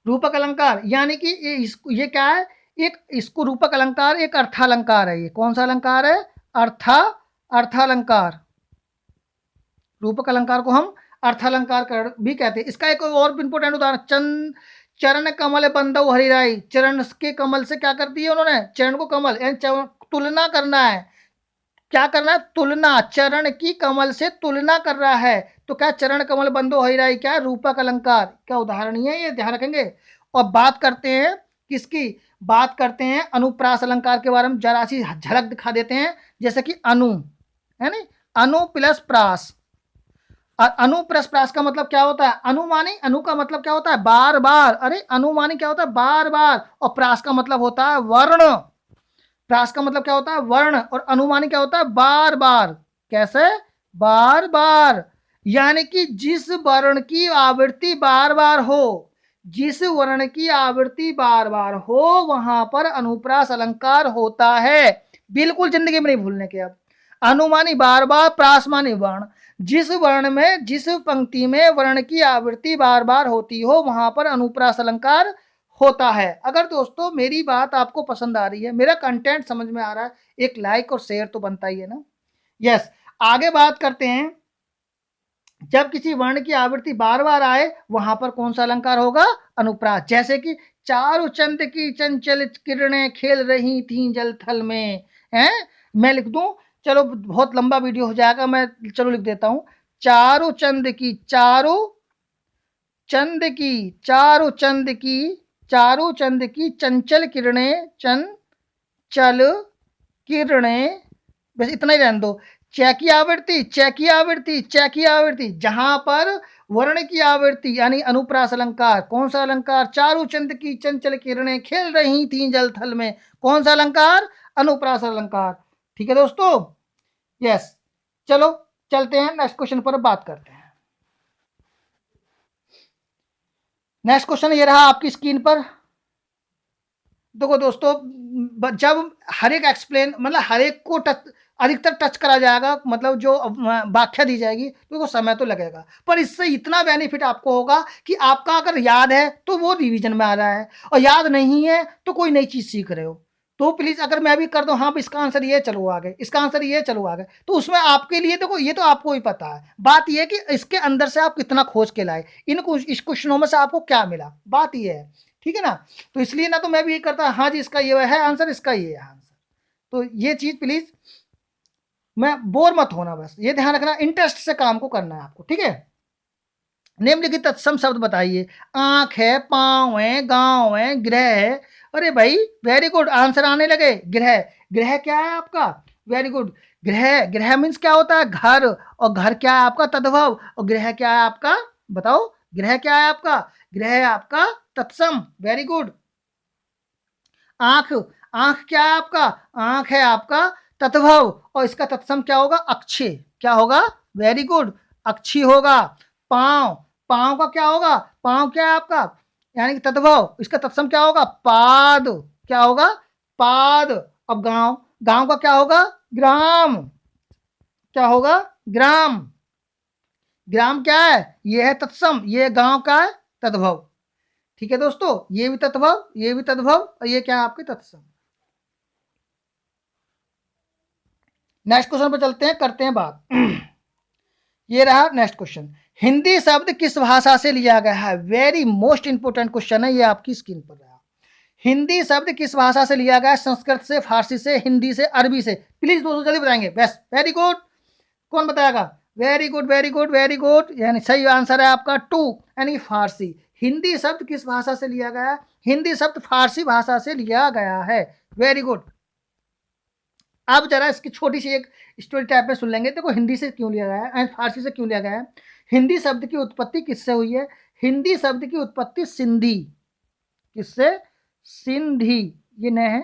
रूपक अलंकार यानी कि ये क्या है, एक इसको रूपक अलंकार, एक अर्थालंकार है। ये कौन सा अलंकार है? अर्थालंकार। रूपक अलंकार को हम अर्थालंकार भी कहते हैं। इसका एक और इंपोर्टेंट उदाहरण, चरण कमल बंदो हरिराई। चरण के कमल से क्या कर दिया उन्होंने? चरण को कमल, तुलना करना है। क्या करना है? तुलना। चरण की कमल से तुलना कर रहा है, तो क्या चरण कमल बंदो हरिराई क्या रूपक अलंकार का उदाहरण ही है, ये ध्यान रखेंगे। और बात करते हैं किसकी? बात करते हैं अनुप्रास अलंकार के बारे में, जरा सी झलक दिखा देते हैं। जैसे कि अनु है ना, अनु प्लस प्रास। अनु प्लस प्रास का मतलब क्या होता है? अनुमानी। अनु का मतलब क्या होता है? बार बार। अरे अनुमानी क्या होता है? बार बार। और प्रास का मतलब होता है वर्ण। प्रास का मतलब क्या होता है? वर्ण। और अनुमानी क्या होता है? बार बार। कैसे? बार बार। यानी कि जिस वर्ण की आवृत्ति बार बार हो, जिस वर्ण की आवृत्ति बार बार हो, वहां पर अनुप्रास अलंकार होता है। बिल्कुल जिंदगी में नहीं भूलने के। अब अनुमानी बार बार, प्रासमानी वर्ण। जिस वर्ण में, जिस पंक्ति में वर्ण की आवृत्ति बार बार होती हो, वहां पर अनुप्रास अलंकार होता है। अगर दोस्तों मेरी बात आपको पसंद आ रही है, मेरा कंटेंट समझ में आ रहा है, एक लाइक और शेयर तो बनता ही है ना। यस, आगे बात करते हैं। जब किसी वर्ण की आवृत्ति बार बार आए, वहां पर कौन सा अलंकार होगा? अनुप्रास। जैसे कि चारु चंद की चंचल किरणें खेल रही थी जल थल में। हैं, मैं लिख दूं? चलो बहुत लंबा वीडियो हो जाएगा, मैं चलो लिख देता हूं। चारु चंद की, चारु चंद की, चारु चंद की, चारु चंद की चंचल किरणें, चंचल किरणें, बस इतना ही रहने दो। च की आवृत्ति, च की आवृत्ति, च की आवृत्ति, जहां पर वर्ण की आवृत्ति यानी अनुप्रास अलंकार। कौन सा अलंकार? चारु चंद की चंचल किरणें खेल रही थी जल थल में। कौन सा अलंकार? अनुप्रास अलंकार। ठीक है दोस्तों, यस। चलो चलते हैं नेक्स्ट क्वेश्चन पर बात करते हैं। नेक्स्ट क्वेश्चन ये रहा आपकी स्क्रीन पर। देखो दोस्तों, जब हर एक एक्सप्लेन, मतलब हर एक को अधिकतर टच करा जाएगा, मतलब जो व्याख्या दी जाएगी, तो समय तो लगेगा, पर इससे इतना बेनिफिट आपको होगा कि आपका अगर याद है तो वो रिवीजन में आ रहा है, और याद नहीं है तो कोई नई चीज सीख रहे हो। तो प्लीज अगर मैं भी कर दूं, हाँ इसका आंसर ये, चलो आगे, इसका आंसर ये, चलो आगे, तो उसमें आपके लिए देखो, ये तो आपको ही पता है। बात ये है कि इसके अंदर से आप कितना खोज के लाए, इस क्वेश्चनों में से आपको क्या मिला, बात ये है। ठीक है ना? तो इसलिए ना तो मैं भी ये करता, हाँ जी इसका ये है आंसर, इसका ये है आंसर। तो ये चीज प्लीज, मैं बोर मत होना, बस ये ध्यान रखना, इंटरेस्ट से काम को करना है आपको। ठीक है? निम्नलिखित तत्सम शब्द बताइए। आंख है, पांव है, गांव है, ग्रह है। अरे भाई वेरी गुड, आंसर आने लगे। ग्रह, ग्रह क्या है आपका? Very good. ग्रह, ग्रह मीन्स क्या होता है? घर। और घर क्या है आपका? तद्भव। और ग्रह क्या है आपका? बताओ, ग्रह क्या है आपका? ग्रह है आपका तत्सम। Very good. आंख, आंख क्या है आपका? आंख है आपका तत्भव, और इसका तत्सम क्या होगा? अक्षय। क्या होगा? वेरी गुड, अक्षी होगा। पांव, पांव का क्या होगा? पांव क्या है आपका? यानी कि तद्भव, इसका तत्सम क्या होगा? पाद। क्या होगा? पाद। अब गांव, गांव का क्या होगा? ग्राम। क्या होगा? ग्राम। ग्राम क्या है? ये है तत्सम, ये गांव का है तद्भव। ठीक है दोस्तों, ये भी तद्भव, ये भी तद्भव, और ये क्या है आपके तत्सम। नेक्स्ट क्वेश्चन पर चलते हैं, करते हैं बात। ये रहा नेक्स्ट क्वेश्चन। हिंदी शब्द किस भाषा से लिया गया है? वेरी मोस्ट इंपोर्टेंट क्वेश्चन है, ये आपकी स्क्रीन पर रहा। हिंदी शब्द किस भाषा से लिया गया है? संस्कृत से, फारसी से, हिंदी से, अरबी से। प्लीज दोस्तों जल्दी बताएंगे, बेस्ट, वेरी गुड। कौन बताएगा? Very good, very good, very good. यानी सही आंसर है आपका 2, यानी फारसी। हिंदी शब्द किस भाषा से लिया गया है? हिंदी शब्द फारसी भाषा से लिया गया है। Very good. अब जरा इसकी छोटी सी एक स्टोरी टाइप में सुन लेंगे। देखो हिंदी से क्यों लिया गया है, फारसी से क्यों लिया गया है। हिंदी शब्द की उत्पत्ति किससे हुई है? हिंदी शब्द की उत्पत्ति सिंधी, किससे? सिंधी, ये न है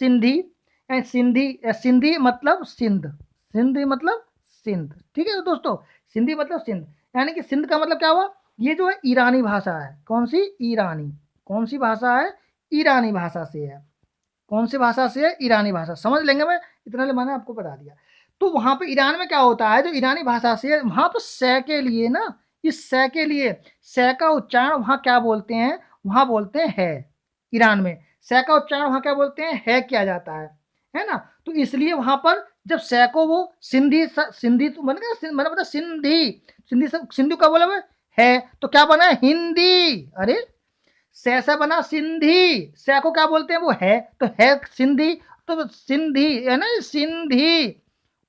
सिंधी, सिंधी, सिंधी मतलब सिंध, सिंधी मतलब सिंध। ठीक है दोस्तों, सिंधी मतलब सिंध, यानी कि सिंध का मतलब क्या हुआ? ये जो है ईरानी भाषा है। कौन सी? ईरानी। कौन सी भाषा है? ईरानी भाषा से है। कौन सी भाषा से है? ईरानी भाषा। समझ लेंगे, मैं इतना ले मैंने आपको बता दिया। तो वहां पे ईरान में क्या होता है, जो ईरानी भाषा से है, वहां पर स के लिए ना, इस स के लिए, स का उच्चारण वहां क्या बोलते हैं? वहां बोलते हैं है। ईरान में से का उच्चारण वहां क्या बोलते हैं, है किया जाता है ना। तो इसलिए वहां पर जब से को वो सिंधी सिंधी तो मतलब सिंधी सिंधी सिंधु का बोला है, तो क्या बना हिंदी। अरे से बना सिंधी, से को क्या बोलते हैं वो है, तो है सिंधी, तो सिंधी है ना, सिंधी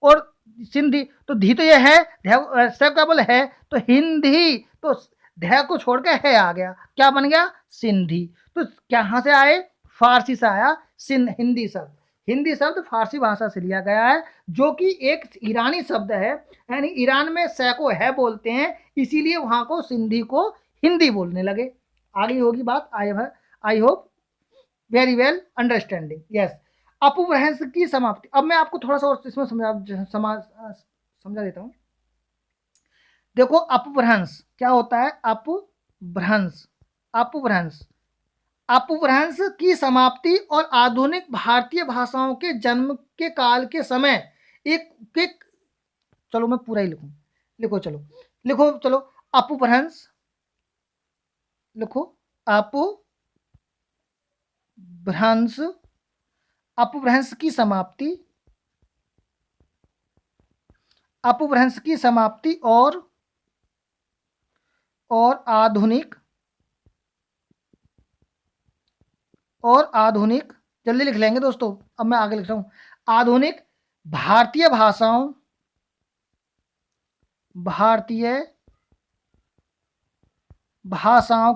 और सिंधी, तो धी तो ये है, से क्या बोले है, तो हिंदी, तो ध को छोड़ के है आ गया, क्या बन गया सिंधी। तो कहाँ से आए, फारसी से आया हिंदी शब्द। हिंदी शब्द फारसी भाषा से लिया गया है, जो कि एक ईरानी शब्द है, यानी ईरान में से को है बोलते हैं, इसीलिए वहां को सिंधी को हिंदी बोलने लगे। आगे होगी बात, I hope very well understanding, yes. अपभ्रंश की समाप्ति, अब मैं आपको थोड़ा सा और इसमें समझा देता हूं। देखो अपभ्रंश क्या होता है, अपभ्रंश अपभ्रंश अपभ्रंश की समाप्ति और आधुनिक भारतीय भाषाओं के जन्म के काल के समय एक चलो मैं पूरा ही लिखूं, लिखो चलो अपभ्रंश, लिखो अपभ्रंश की समाप्ति, अपभ्रंश की समाप्ति और आधुनिक जल्दी लिख लेंगे दोस्तों, अब मैं आगे लिख रहा हूं, आधुनिक भारतीय भाषाओं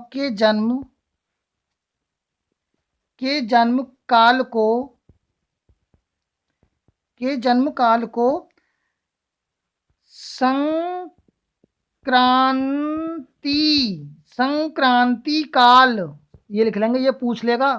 के जन्म काल को संक्रांति काल, ये लिख लेंगे, ये पूछ लेगा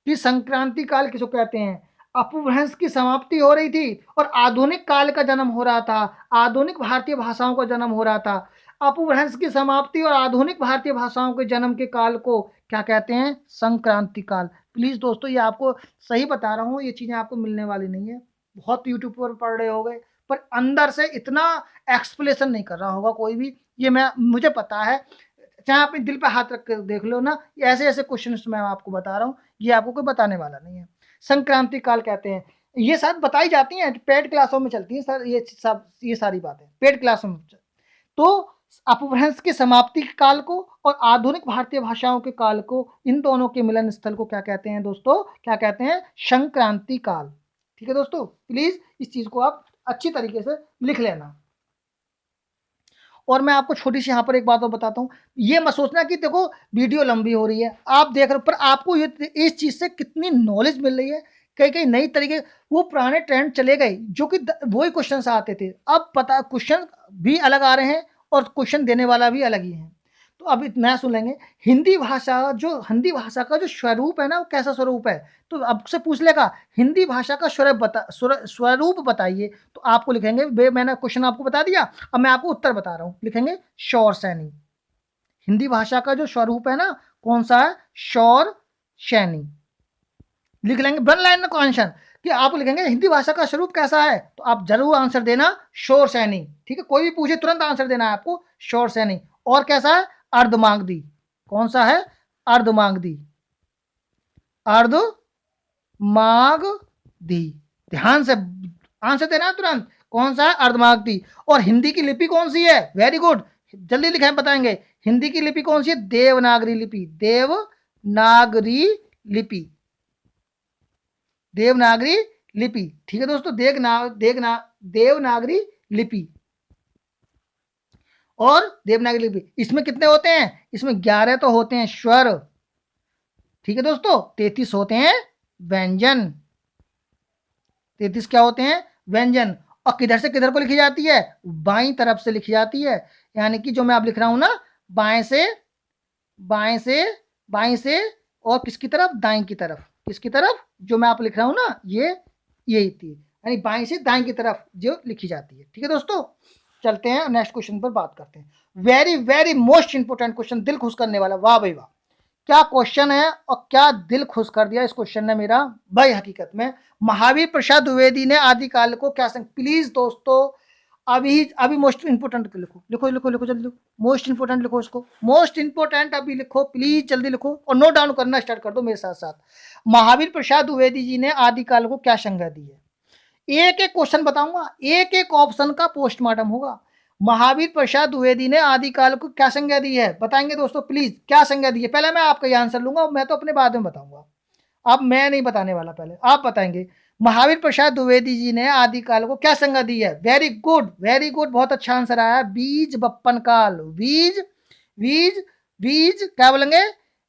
कि संक्रांति काल किसको कहते हैं। अपभ्रंश की समाप्ति हो रही थी और आधुनिक काल का जन्म हो रहा था, आधुनिक भारतीय भाषाओं का जन्म हो रहा था। अपभ्रंश की समाप्ति और आधुनिक भारतीय भाषाओं के जन्म के काल को क्या कहते हैं, संक्रांति काल। प्लीज दोस्तों ये आपको सही बता रहा हूँ, ये चीजें आपको मिलने वाली नहीं है, बहुत यूट्यूब पर पढ़ रहे होंगे पर अंदर से इतना एक्सप्लेनेशन नहीं कर रहा होगा कोई भी, ये मुझे पता है। चाहे अपने दिल पे हाथ रख कर देख लो ना, ऐसे ऐसे क्वेश्चन मैं आपको बता रहा हूँ, ये आपको कोई बताने वाला नहीं है। संक्रांति काल कहते हैं, ये शायद बताई जाती हैं, पेड क्लासों में चलती है सर, ये सारी बातें पेड क्लासों में। तो अपभ्रंश की समाप्ति के काल को और आधुनिक भारतीय भाषाओं के काल को, इन दोनों के मिलन स्थल को क्या कहते हैं दोस्तों, क्या कहते हैं, संक्रांति काल। ठीक है दोस्तों, प्लीज इस चीज को आप अच्छी तरीके से लिख लेना। और मैं आपको छोटी सी यहाँ पर एक बात और बताता हूँ, ये मत सोचना कि देखो वीडियो लंबी हो रही है, आप देख रहे हो, पर आपको ये इस चीज से कितनी नॉलेज मिल रही है, कई कई नई तरीके, वो पुराने ट्रेंड चले गए जो कि वही क्वेश्चन आते थे, अब पता क्वेश्चन भी अलग आ रहे हैं और क्वेश्चन देने वाला भी अलग ही है। तो अब नया सुन लेंगे, हिंदी भाषा का जो स्वरूप है ना, वो कैसा स्वरूप है, तो अब से पूछ लेगा हिंदी भाषा का स्वरूप बताइए, तो आपको लिखेंगे, मैंने क्वेश्चन आपको बता दिया, अब मैं आपको उत्तर बता रहा हूँ, लिखेंगे शौर सैनी। हिंदी भाषा का जो स्वरूप है ना, कौन सा है, शौर सैनी। लिख लेंगे वन लाइन का आंसर, कि आप लिखेंगे हिंदी भाषा का स्वरूप कैसा है, तो आप जरूर आंसर देना शौर सैनी। ठीक है, कोई भी पूछे तुरंत आंसर देना है आपको, शौर सैनी। और कैसा है, अर्धमागधी। कौन सा है, अर्धमागधी, अर्धमागधी, ध्यान से आंसर देना तुरंत, कौन सा है, अर्धमागधी। और हिंदी की लिपि कौन सी है, वेरी गुड, जल्दी लिखें, बताएंगे, हिंदी की लिपि कौन सी है, देवनागरी लिपि, देवनागरी लिपि, देवनागरी लिपि। ठीक है दोस्तों, देवनागरी लिपि और देवनागरी लिपि, इसमें कितने होते हैं, इसमें 11 तो होते हैं स्वर। ठीक है दोस्तों, 33 होते हैं व्यंजन, 33 क्या होते हैं, व्यंजन। और किधर से किधर को लिखी जाती है, बाईं तरफ से लिखी जाती है, यानी कि जो मैं आप लिख रहा हूं ना, बाएं से और किसकी तरफ, दाएं की तरफ, किसकी तरफ, जो मैं आप लिख रहा हूं ना, यही थी, यानी बाएं से दाएं की तरफ जो लिखी जाती है। ठीक है दोस्तों, चलते हैं नेक्स्ट क्वेश्चन पर बात करते हैं। Very very most important question, दिल खुश करने वाला, वाह भाई वाह, क्या क्वेश्चन है और क्या दिल खुश कर दिया इस क्वेश्चन ने मेरा भाई। हकीकत में महावीर प्रसाद द्विवेदी ने आदिकाल को क्या प्लीज दोस्तों अभी मोस्ट इंपोर्टेंट लिखो, लिखो लिखो लिखो जल्दी लिखो, मोस्ट इंपोर्टेंट लिखो इसको, मोस्ट इंपोर्टेंट अभी लिखो प्लीज, जल्दी लिखो और नोट डाउन करना स्टार्ट कर दो मेरे साथ साथ। महावीर प्रसाद द्विवेदी जी ने आदिकाल को क्या संज्ञा दी है? एक एक क्वेश्चन बताऊंगा, एक एक ऑप्शन का पोस्टमार्टम होगा। महावीर प्रसाद द्विवेदी ने आदिकाल को क्या संज्ञा दी है? बताएंगे दोस्तों प्लीज, क्या संज्ञा दी है? पहले मैं आपका ये आंसर लूंगा, मैं तो अपने बाद में बताऊंगा, अब मैं नहीं बताने वाला, पहले आप बताएंगे। महावीर प्रसाद द्विवेदी जी ने आदिकाल को क्या संज्ञा दी है? वेरी गुड, वेरी गुड, बहुत अच्छा आंसर आया, बीज बप्पन काल। बीज बीज बीज क्या बोलेंगे?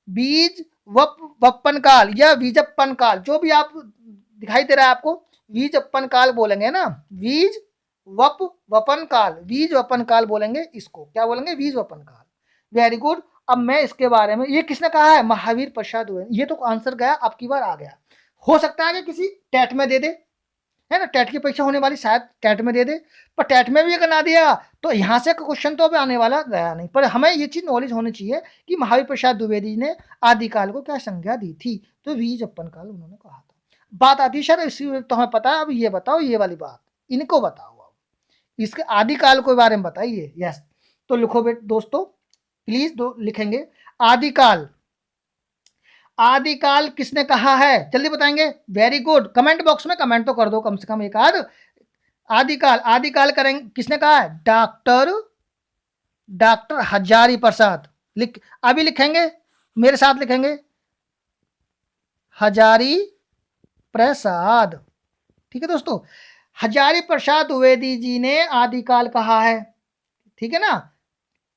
बीज वप्पन काल या बीजप्पन काल, जो भी आप दिखाई दे रहा है आपको, बीजप्पन काल बोलेंगे ना, बीज वपन काल, बीज वपन काल बोलेंगे इसको, क्या बोलेंगे? बीज वपन काल। Very good. अब मैं इसके बारे में, ये किसने कहा है? महावीर प्रसाद द्विवेदी। ये तो आंसर गया, अब की बार आ गया। हो सकता है कि किसी टेट में दे दे, है ना, टेट की परीक्षा होने वाली, शायद टेट में दे दे, पर टेट में भी अगर ना दिया तो यहाँ से क्वेश्चन तो अभी आने वाला गया नहीं। पर हमें ये चीज नॉलेज होनी चाहिए कि महावीर प्रसाद द्विवेदी ने आदिकाल को क्या संज्ञा दी थी? तो बीज अपन काल उन्होंने कहा था। बात आती है सर इसी तो हमें पता है, अब ये बताओ, ये वाली बात इनको बताओ, अब इसके आदिकाल के बारे में बताइए। यस, तो लिखो बेट दोस्तों प्लीज, दो लिखेंगे आदिकाल। आदिकाल किसने कहा है? जल्दी बताएंगे। वेरी गुड, कमेंट बॉक्स में कमेंट तो कर दो कम से कम एक आध। आदिकाल, आदिकाल करेंगे, किसने कहा है? डॉक्टर हजारी प्रसाद। लिख, अभी लिखेंगे, मेरे साथ लिखेंगे, हजारी प्रसाद। ठीक है दोस्तों, हजारी प्रसाद द्विवेदी जी ने आदिकाल कहा है, ठीक है ना?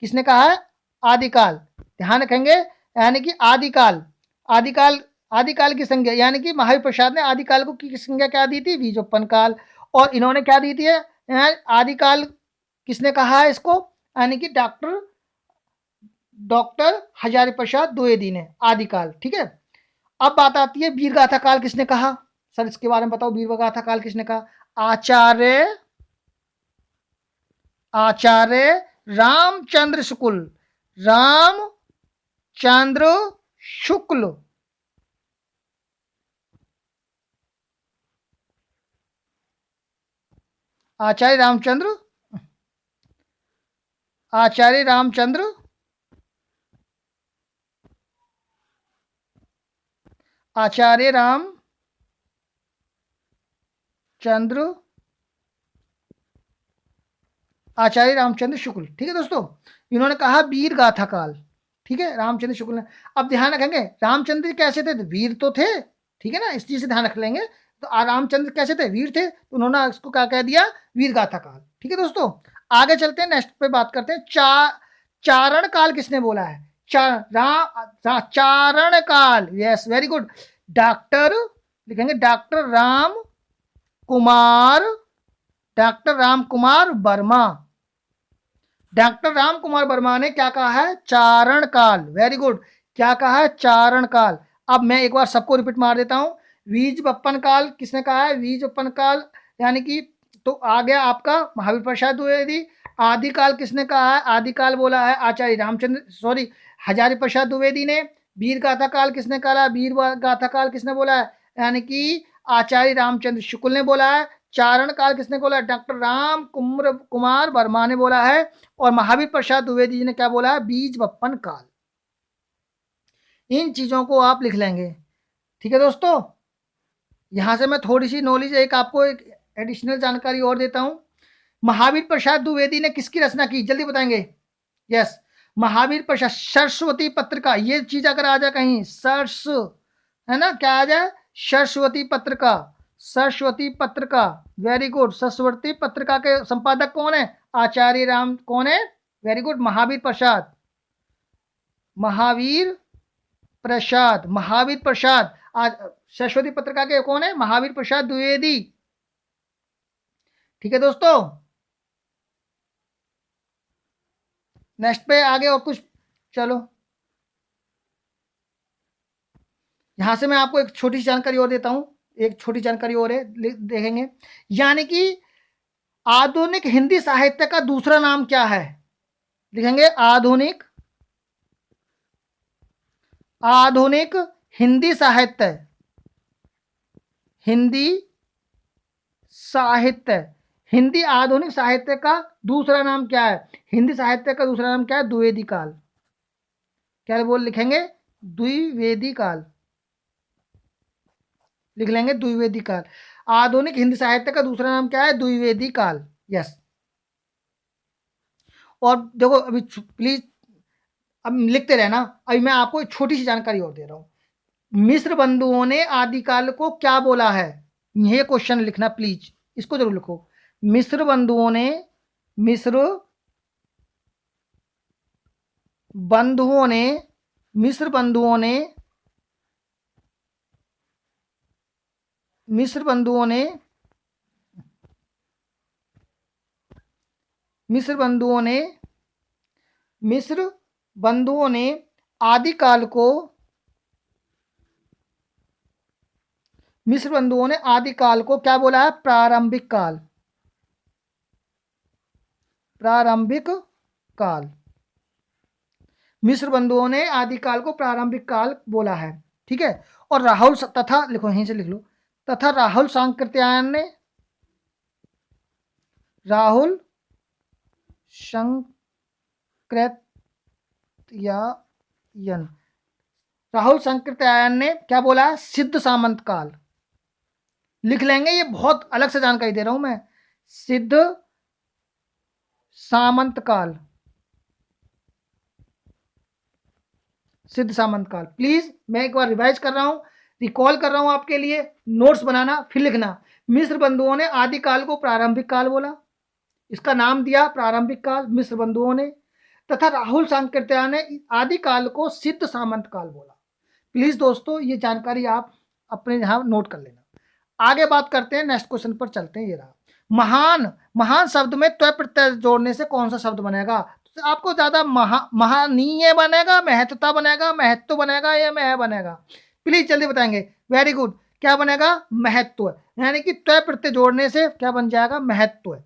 किसने कहा है? आदिकाल, ध्यान रखेंगे, यानी कि आदिकाल, आदिकाल, आदिकाल की संज्ञा, यानी कि महावीर प्रसाद ने आदिकाल को की संज्ञा क्या दी थी? बीजोत्पन्न काल। और इन्होंने क्या दी थी? आदिकाल किसने कहा है इसको? यानी कि डॉक्टर हजारी प्रसाद द्विवेदी ने आदिकाल। ठीक है, अब बात आती है वीरगाथा काल किसने कहा? सर इसके बारे में बताओ, वीरगाथा काल किसने कहा? आचार्य रामचंद्र शुक्ल, रामचंद्र शुक्ल। आचार्य रामचंद्र, आचार्य रामचंद्र, आचार्य रामचंद्र, आचार्य रामचंद्र शुक्ल। ठीक है दोस्तों, इन्होंने कहा वीर गाथा काल। ठीक है, रामचंद्र शुक्ल ने। अब ध्यान रखेंगे, रामचंद्र कैसे थे? वीर तो थे, ठीक है ना, इस चीज से ध्यान रख लेंगे। तो रामचंद्र कैसे थे? वीर थे, तो उन्होंने इसको क्या कह दिया? वीर गाथा काल। ठीक है दोस्तों, आगे चलते हैं, नेक्स्ट पे बात करते हैं। चारण काल किसने बोला है? चारण काल, यस वेरी गुड। डॉक्टर लिखेंगे, डॉक्टर राम कुमार वर्मा। डॉक्टर राम कुमार वर्मा ने क्या कहा है? चारण काल। वेरी गुड, क्या कहा है? चारण काल। अब मैं एक बार सबको रिपीट मार देता हूं। बीज बप्पन काल किसने कहा है? बीज बप्पन काल, यानी कि तो आ गया आपका महावीर प्रसाद द्विवेदी। आदिकाल किसने कहा है? आदिकाल बोला है आचार्य रामचंद्र, सॉरी, हजारी प्रसाद द्विवेदी ने। वीर गाथा काल किसने कहा? वीर गाथा काल किसने बोला है? यानी कि आचार्य रामचंद्र शुक्ल ने बोला है। चारण काल किसने बोला? डॉक्टर राम कुमार वर्मा ने बोला है। और महावीर प्रसाद द्विवेदी जी ने क्या बोला है? बीज बप्पन काल। इन चीजों को आप लिख लेंगे। ठीक है दोस्तों, यहां से मैं थोड़ी सी नॉलेज, एक आपको एक एडिशनल जानकारी और देता हूं। महावीर प्रसाद द्विवेदी ने किसकी रचना की? जल्दी बताएंगे। यस, महावीर प्रसाद सरस्वती पत्रिका। ये चीज अगर आ जाए कहीं, है ना, क्या आ जाए? सरस्वती पत्रिका, सरस्वती पत्रिका। वेरी गुड, सरस्वती पत्रिका के संपादक कौन है? आचार्य राम, कौन है? Very good, Mahavir Prasad, Mahavir Prasad, Mahavir Prasad. आज सरस्वती पत्रिका के कौन है? महावीर प्रसाद द्विवेदी। ठीक है दोस्तों, नेक्स्ट पे आगे और कुछ, चलो यहां से मैं आपको एक छोटी जानकारी और देता हूं, एक छोटी जानकारी और है, देखेंगे। यानी कि आधुनिक हिंदी साहित्य का दूसरा नाम क्या है? लिखेंगे आधुनिक हिंदी साहित्य, हिंदी साहित्य, हिंदी आधुनिक साहित्य का दूसरा नाम क्या है? हिंदी साहित्य का दूसरा नाम क्या है? द्विवेदी काल। क्या बोल लिखेंगे? द्विवेदी काल लिख लेंगे, द्विवेदी काल। आधुनिक हिंदी साहित्य का दूसरा नाम क्या है? द्विवेदी काल। यस। और देखो अभी प्लीज अब लिखते रहना, अभी मैं आपको एक छोटी सी जानकारी और दे रहा हूं। मिस्र बंधुओं ने आदिकाल को क्या बोला है? ये क्वेश्चन लिखना प्लीज, इसको जरूर लिखो। मिस्र बंधुओं ने मिस्र बंधुओं ने मिस्र बंधुओं ने मिस्र बंधुओं ने मिस्र बंधुओं ने मिस्र बंधुओं ने आदिकाल को मिस्र बंधुओं ने आदिकाल को क्या बोला है? प्रारंभिक काल। प्रारंभिक काल। मिस्र बंधुओं ने आदिकाल को प्रारंभिक काल बोला है। ठीक है। और राहुल तथा लिखो, यहीं से लिख लो, तथा राहुल सांकृत्यायन ने राहुल सांकृत्यायन ने क्या बोला है? सिद्ध सामंत काल। लिख लेंगे, ये बहुत अलग से जानकारी दे रहा हूं मैं। सिद्ध सामंत काल। सिद्ध सामंत काल। प्लीज मैं एक बार रिवाइज कर रहा हूं, रिकॉल कर रहा हूं आपके लिए, नोट्स बनाना फिर लिखना। मिस्र बंधुओं ने आदिकाल को प्रारंभिक काल बोला, इसका नाम दिया प्रारंभिक काल मिस्र बंधुओं ने, तथा राहुल सांकृत्यायन ने आदिकाल को सिद्ध सामंत काल बोला। प्लीज दोस्तों ये जानकारी आप अपने यहां नोट कर लेना। आगे बात करते हैं, नेक्स्ट क्वेश्चन पर चलते हैं। ये रहा महान। महान शब्द में त्व प्रत्यय जोड़ने से कौन सा शब्द बनेगा? तो आपको ज्यादा महानीय बनेगा, महत्वता बनेगा, महत्व बनेगा, या मह बनेगा? प्लीज जल्दी बताएंगे। Very good. क्या बनेगा? महत्व। यानी कि त्व प्रत्यय जोड़ने से क्या बन जाएगा? महत्व।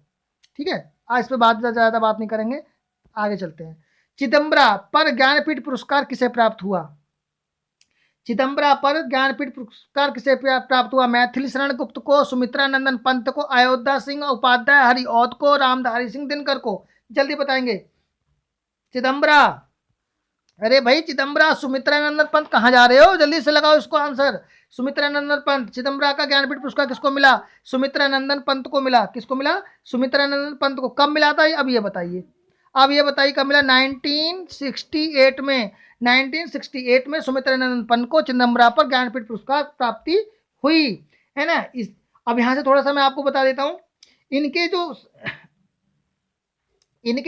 ठीक है, आज इस पर ज्यादा बात नहीं करेंगे, आगे चलते हैं। चिदम्बरा पर ज्ञानपीठ पुरस्कार किसे प्राप्त हुआ? चिदम्बरा पर ज्ञानपीठ पुरस्कार किसे प्राप्त हुआ? मैथिली शरण गुप्त को, सुमित्रा नंदन पंत को, अयोध्या सिंह उपाध्याय, हरिऔध को, रामधारी सिंह दिनकर को? जल्दी बताएंगे। चिदम्बरा, अरे भाई चिदम्बरा, सुमित्रा नंदन पंत कहाँ जा रहे हो? जल्दी से लगाओ इसको आंसर। सुमित्रा नंदन पंत। चिदम्बरा का ज्ञानपीठ पुरस्कार किसको मिला? सुमित्रा नंदन पंत को मिला। किसको मिला? सुमित्रा नंदन पंत को। कब मिला था? अब ये बताइए, अब ये बताइए कब मिला? 1968 में। 1968 में सुमित्रा नंदन पंत को चिदम्बरा पर ज्ञानपीठ पुरस्कार प्राप्ति हुई है ना। अब यहाँ से थोड़ा सा मैं आपको बता देता हूँ, इनके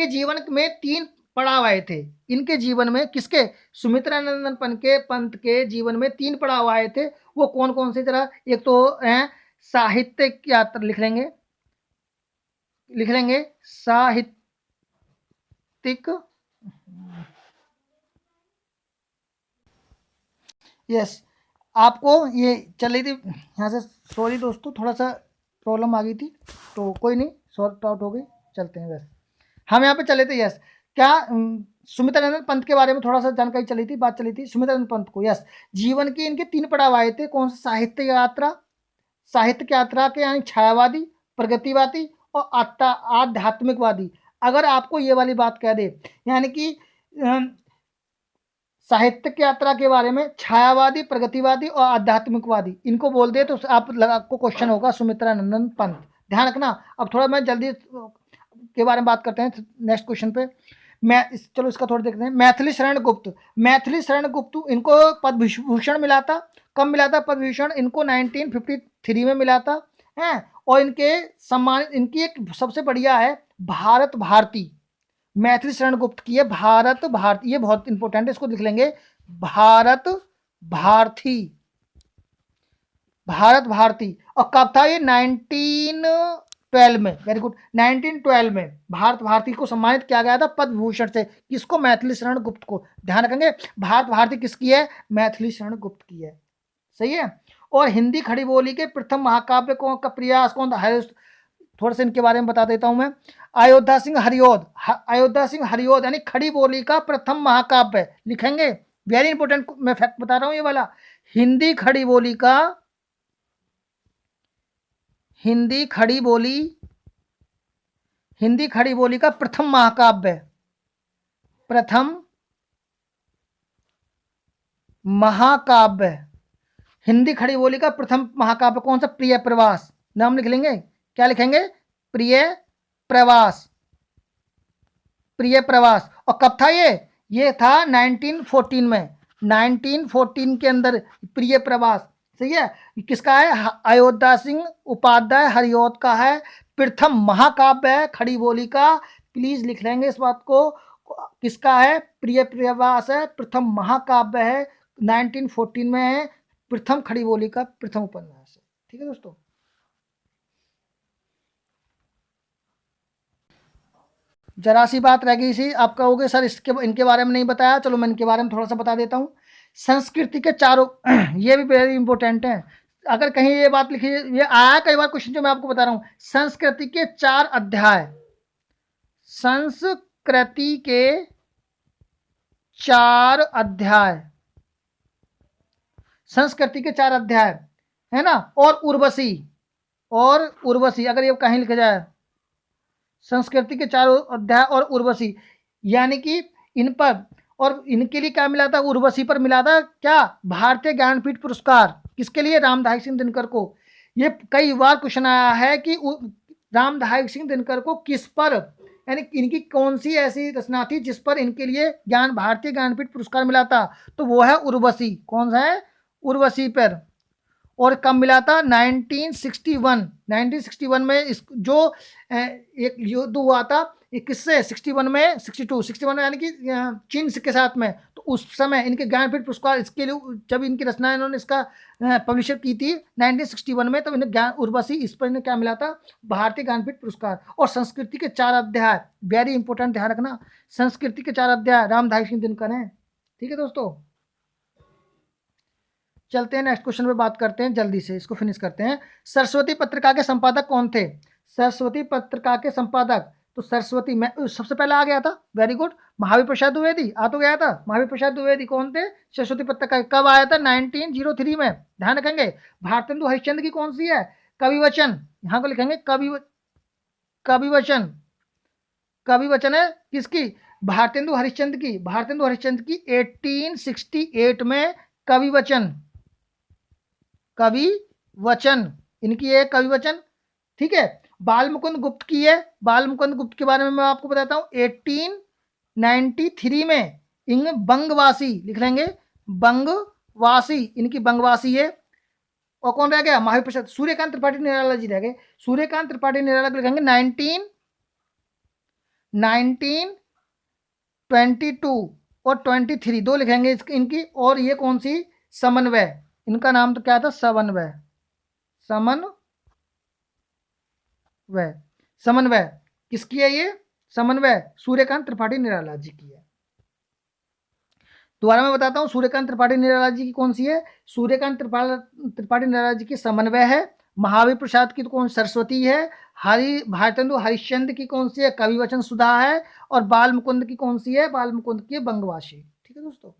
जीवन में 3 पड़ाव आए थे। इनके जीवन में, किसके? सुमित्रा नंदन पंत के जीवन में 3 पड़ाव आए थे। वो कौन कौन से? जरा एक तो साहित्यिक यात्रा लिख लेंगे साहित्यिक, यस। आपको ये चल रही थी यहाँ से, सॉरी दोस्तों थोड़ा सा प्रॉब्लम आ गई थी, तो कोई नहीं, सॉर्ट आउट हो गई। चलते हैं, बस हम यहाँ पे चले थे। यस, क्या सुमित्रा नंदन पंत के बारे में थोड़ा सा जानकारी चली थी, बात चली थी सुमित्रा नंदन पंत को। यस, जीवन के इनके 3 पड़ाव आए थे। कौन सा? साहित्य यात्रा के, यानी छायावादी, प्रगतिवादी और आध्यात्मिकवादी। अगर आपको ये वाली बात कह दे, यानी कि साहित्यिक यात्रा के बारे में छायावादी, प्रगतिवादी और आध्यात्मिकवादी, इनको बोल दे तो आपको क्वेश्चन होगा सुमित्रा नंदन पंत। ध्यान रखना। अब थोड़ा मैं जल्दी के बारे में बात करते हैं नेक्स्ट क्वेश्चन पे। चलो इसका थोड़ा देखते हैं। मैथिली शरण गुप्त, इनको पद्म विभूषण मिला था। कब मिला था पद्म विभूषण? इनको 1953 में मिला था है। और इनके सम्मान, इनकी एक सबसे बढ़िया है भारत भारती। मैथिली शरण गुप्त की है भारत भारती, ये बहुत इंपॉर्टेंट है, इसको लिख लेंगे। भारत भारती। और कब था ये? 1912 में। वेरी गुड, 1912 में भारत भारती को सम्मानित किया गया था पद्म भूषण से। किसको? मैथिली शरण गुप्त को। ध्यान रखेंगे, भारत भारती किसकी है? मैथिली शरण गुप्त की है। सही है। और हिंदी खड़ी बोली के प्रथम महाकाव्य का प्रयास कौन था? थोड़ा सा इनके बारे में बता देता हूं मैं। अयोध्या सिंह हरिऔध यानी खड़ी बोली का प्रथम महाकाव्य लिखेंगे। वेरी इंपॉर्टेंट मैं फैक्ट बता रहा हूं ये वाला। हिंदी खड़ी बोली हिंदी खड़ी बोली का प्रथम महाकाव्य, प्रथम महाकाव्य, हिंदी खड़ी बोली का प्रथम महाकाव्य कौन सा? प्रिय प्रवास। नाम लिख लेंगे, क्या लिखेंगे? प्रिय प्रवास, प्रिय प्रवास। और कब था ये था 1914 में, 1914 के अंदर प्रिय प्रवास। सही है। किसका है? अयोध्या सिंह उपाध्याय हरिऔध का है, प्रथम महाकाव्य है खड़ी बोली का। प्लीज लिख लेंगे इस बात को, किसका है? प्रिय प्रवास है, प्रथम महाकाव्य है, 1914 में है, प्रथम खड़ी बोली का प्रथम उपन्यास है। ठीक है दोस्तों। जरा सी बात रह गई सी, आप कहोगे सर इसके इनके बारे में नहीं बताया, चलो मैं इनके बारे में थोड़ा सा बता देता हूँ। संस्कृति के चारों ये भी वेरी इंपॉर्टेंट है, अगर कहीं ये बात लिखी, ये आया कई बार क्वेश्चन जो मैं आपको बता रहा हूँ। संस्कृति के 4 अध्याय, संस्कृति के 4 अध्याय, संस्कृति के 4 अध्याय है ना। और उर्वशी, और उर्वशी अगर ये कहीं लिखा जाए, संस्कृति के 4 अध्याय और उर्वशी, यानी कि इन पर, और इनके लिए क्या मिला था? उर्वशी पर मिला था क्या? भारतीय ज्ञानपीठ पुरस्कार। किसके लिए? रामधारी सिंह दिनकर को। ये कई बार क्वेश्चन आया है कि रामधारी सिंह दिनकर को किस पर, यानी इनकी कौन सी ऐसी रचना थी जिस पर इनके लिए भारतीय ज्ञानपीठ पुरस्कार मिला था? तो वो है उर्वशी। कौन सा है? उर्वशी पर। और कब मिला था? 1961, 1961 में इस जो एक युद्ध हुआ था, ये किससे? 61 में, 61 में, यानी कि चीन के साथ में। तो उस समय इनके ज्ञानपीठ पुरस्कार इसके लिए, जब इनकी रचना इन्होंने इसका पब्लिशर की थी 1961 में, तो इन्हें ज्ञान उर्वशी, इस पर इन्हें क्या मिला था? भारतीय ज्ञानपीठ पुरस्कार। और संस्कृति के 4 अध्याय, वेरी इंपॉर्टेंट, ध्यान रखना, संस्कृति के 4 अध्याय रामधारी सिंह दिनकर हैं। ठीक है दोस्तों, चलते हैं नेक्स्ट क्वेश्चन पे बात करते हैं, जल्दी से इसको फिनिश करते हैं। सरस्वती पत्रिका के संपादक कौन थे? सरस्वती पत्रिका के संपादक, तो सरस्वती में सबसे पहले आ गया था, वेरी गुड, महावीर प्रसाद द्विवेदी आ तो गया था। महावीर प्रसाद द्विवेदी कौन थे? सरस्वती पत्रिका कब आया था? 1903 में। ध्यान रखेंगे। भारतेंदु हरिश्चंद्र की कौन सी है? कवि वचन, यहाँ को लिखेंगे कवि वचन, कवि वचन है किसकी? भारतेंदु हरिश्चंद्र की। भारतेंदु हरिश्चंद्र की 1868 में कवि वचन, कवि वचन इनकी है, कवि वचन। ठीक है। बाल मुकुंद गुप्त की है, बाल मुकुंद गुप्त के बारे में मैं आपको बताता हूँ, 1893 में इन बंगवासी लिख लेंगे, बंगवासी, इनकी बंगवासी है। और कौन रह गया? महावीर प्रसाद। सूर्यकांत त्रिपाठी निराला जी रह गए, सूर्यकांत त्रिपाठी निराला को लिखेंगे 1922 और 23 दो लिखेंगे इनकी। और ये कौन सी? समन्वय, इनका नाम तो क्या था? समन्वय, समन्वय, समन्वय किसकी है ये? समन्वय सूर्यकांत त्रिपाठी निराला जी की है। दोबारा मैं बताता हूँ, सूर्यकांत त्रिपाठी निराला जी की कौन सी है? सूर्यकांत त्रिपाठी निराला जी की समन्वय है। महावीर प्रसाद की तो कौन? सरस्वती है। भारतेंदु हरिश्चंद्र की कौन सी है? कवि वचन सुधा है। और बाल मुकुंद की कौन सी है? बाल मुकुंद की बंगवासी। ठीक है दोस्तों।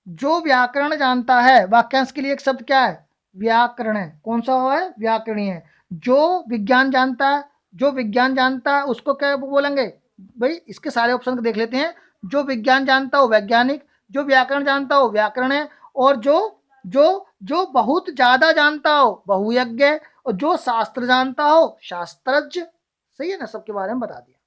जो व्याकरण जानता है, वाक्यांश के लिए एक शब्द क्या है? व्याकरण है। कौन सा है? व्याकरणीय है। जो विज्ञान जानता है, जो विज्ञान जानता है उसको क्या बोलेंगे? भाई इसके सारे ऑप्शन को देख लेते हैं। जो विज्ञान जानता हो वैज्ञानिक, जो व्याकरण जानता हो व्याकरण है, और जो जो जो बहुत ज्यादा जानता हो बहुयज्ञ, और जो शास्त्र जानता हो शास्त्रज्ञ। सही है ना, सबके बारे में बता दिया।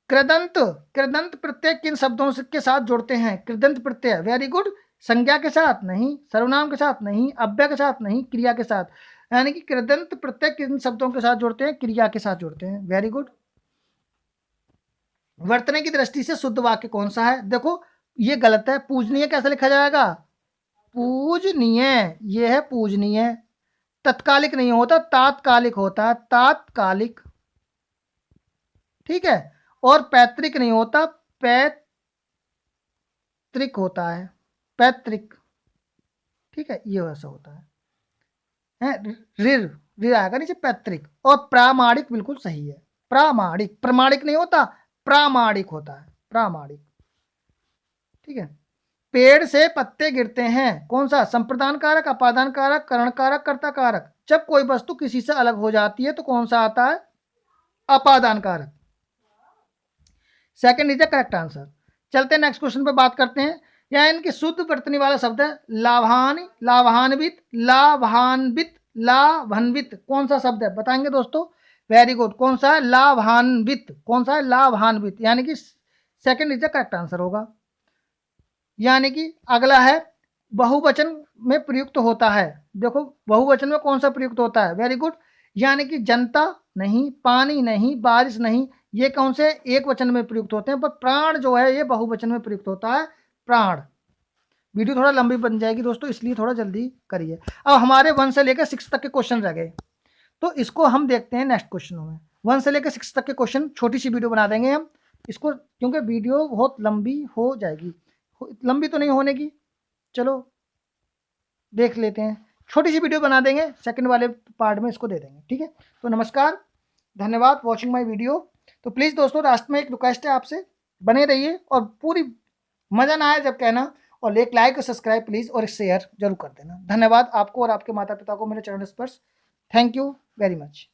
कृदंत, कृदंत प्रत्यय किन शब्दों के साथ जोड़ते हैं? कृदंत प्रत्यय, वेरी गुड, संज्ञा के साथ नहीं, सर्वनाम के साथ नहीं, अव्यय के साथ नहीं, क्रिया के साथ। यानी कि कृदंत प्रत्यय किन शब्दों के साथ जोड़ते हैं? क्रिया के साथ जोड़ते हैं, वेरी गुड। वर्तने की दृष्टि से शुद्ध वाक्य कौन सा है? देखो ये गलत है, पूजनीय कैसे लिखा जाएगा? पूजनीय, ये है पूजनीय। तत्कालिक नहीं होता, तात्कालिक होता है, तात्कालिक। ठीक है। और पैतृक नहीं होता, पैतृक होता है, पैतृक। ठीक है, ये वैसा होता है, रिर, रिर आएगा नीचे, पैतृक। और प्रामाणिक बिल्कुल सही है, प्रामाणिक, प्रमाणिक नहीं होता, प्रामाणिक होता है, प्रामाणिक। ठीक है। पेड़ से पत्ते गिरते हैं, कौन सा? संप्रदान कारक, अपादान कारक, करण कारक, कर्ता कारक। जब कोई वस्तु किसी से अलग हो जाती है तो कौन सा आता है? अपादान कारक। Second is the correct answer. चलते हैं नेक्स्ट क्वेश्चन पे बात करते हैं। यहाँ इनकी शुद्ध वर्तनी वाला शब्द है लाभान, लाभान्वित, लाभान्वित, लाभान्वित। कौन सा शब्द है बताएंगे दोस्तों? Very good. कौन सा है? लाभान्वित। कौन सा है? लाभान्वित, यानी कि second is the correct answer होगा। यानी कि अगला है बहुवचन में प्रयुक्त होता है। देखो बहुवचन में कौन सा प्रयुक्त होता है? Very good. यानी कि जनता नहीं, पानी नहीं, बारिश नहीं, ये कौन से एक वचन में प्रयुक्त होते हैं, पर प्राण जो है ये बहुवचन में प्रयुक्त होता है, प्राण। वीडियो थोड़ा लंबी बन जाएगी दोस्तों, इसलिए थोड़ा जल्दी करिए। अब हमारे 1 से लेकर 6 तक के क्वेश्चन रह गए, तो इसको हम देखते हैं नेक्स्ट क्वेश्चनों में। 1 से लेकर 6 तक के क्वेश्चन छोटी सी वीडियो बना देंगे हम इसको, क्योंकि वीडियो बहुत लंबी हो जाएगी। लंबी तो नहीं होने की, चलो देख लेते हैं, छोटी सी वीडियो बना देंगे, सेकंड वाले पार्ट में इसको दे देंगे, ठीक है। तो नमस्कार, धन्यवाद वॉचिंग माय वीडियो। तो प्लीज़ दोस्तों लास्ट में एक रिक्वेस्ट है आपसे, बने रहिए और पूरी मज़ा ना आए जब कहना, और एक लाइक और सब्सक्राइब प्लीज़ और शेयर जरूर कर देना। धन्यवाद आपको और आपके माता पिता को मेरे चरण स्पर्श। Thank you very much.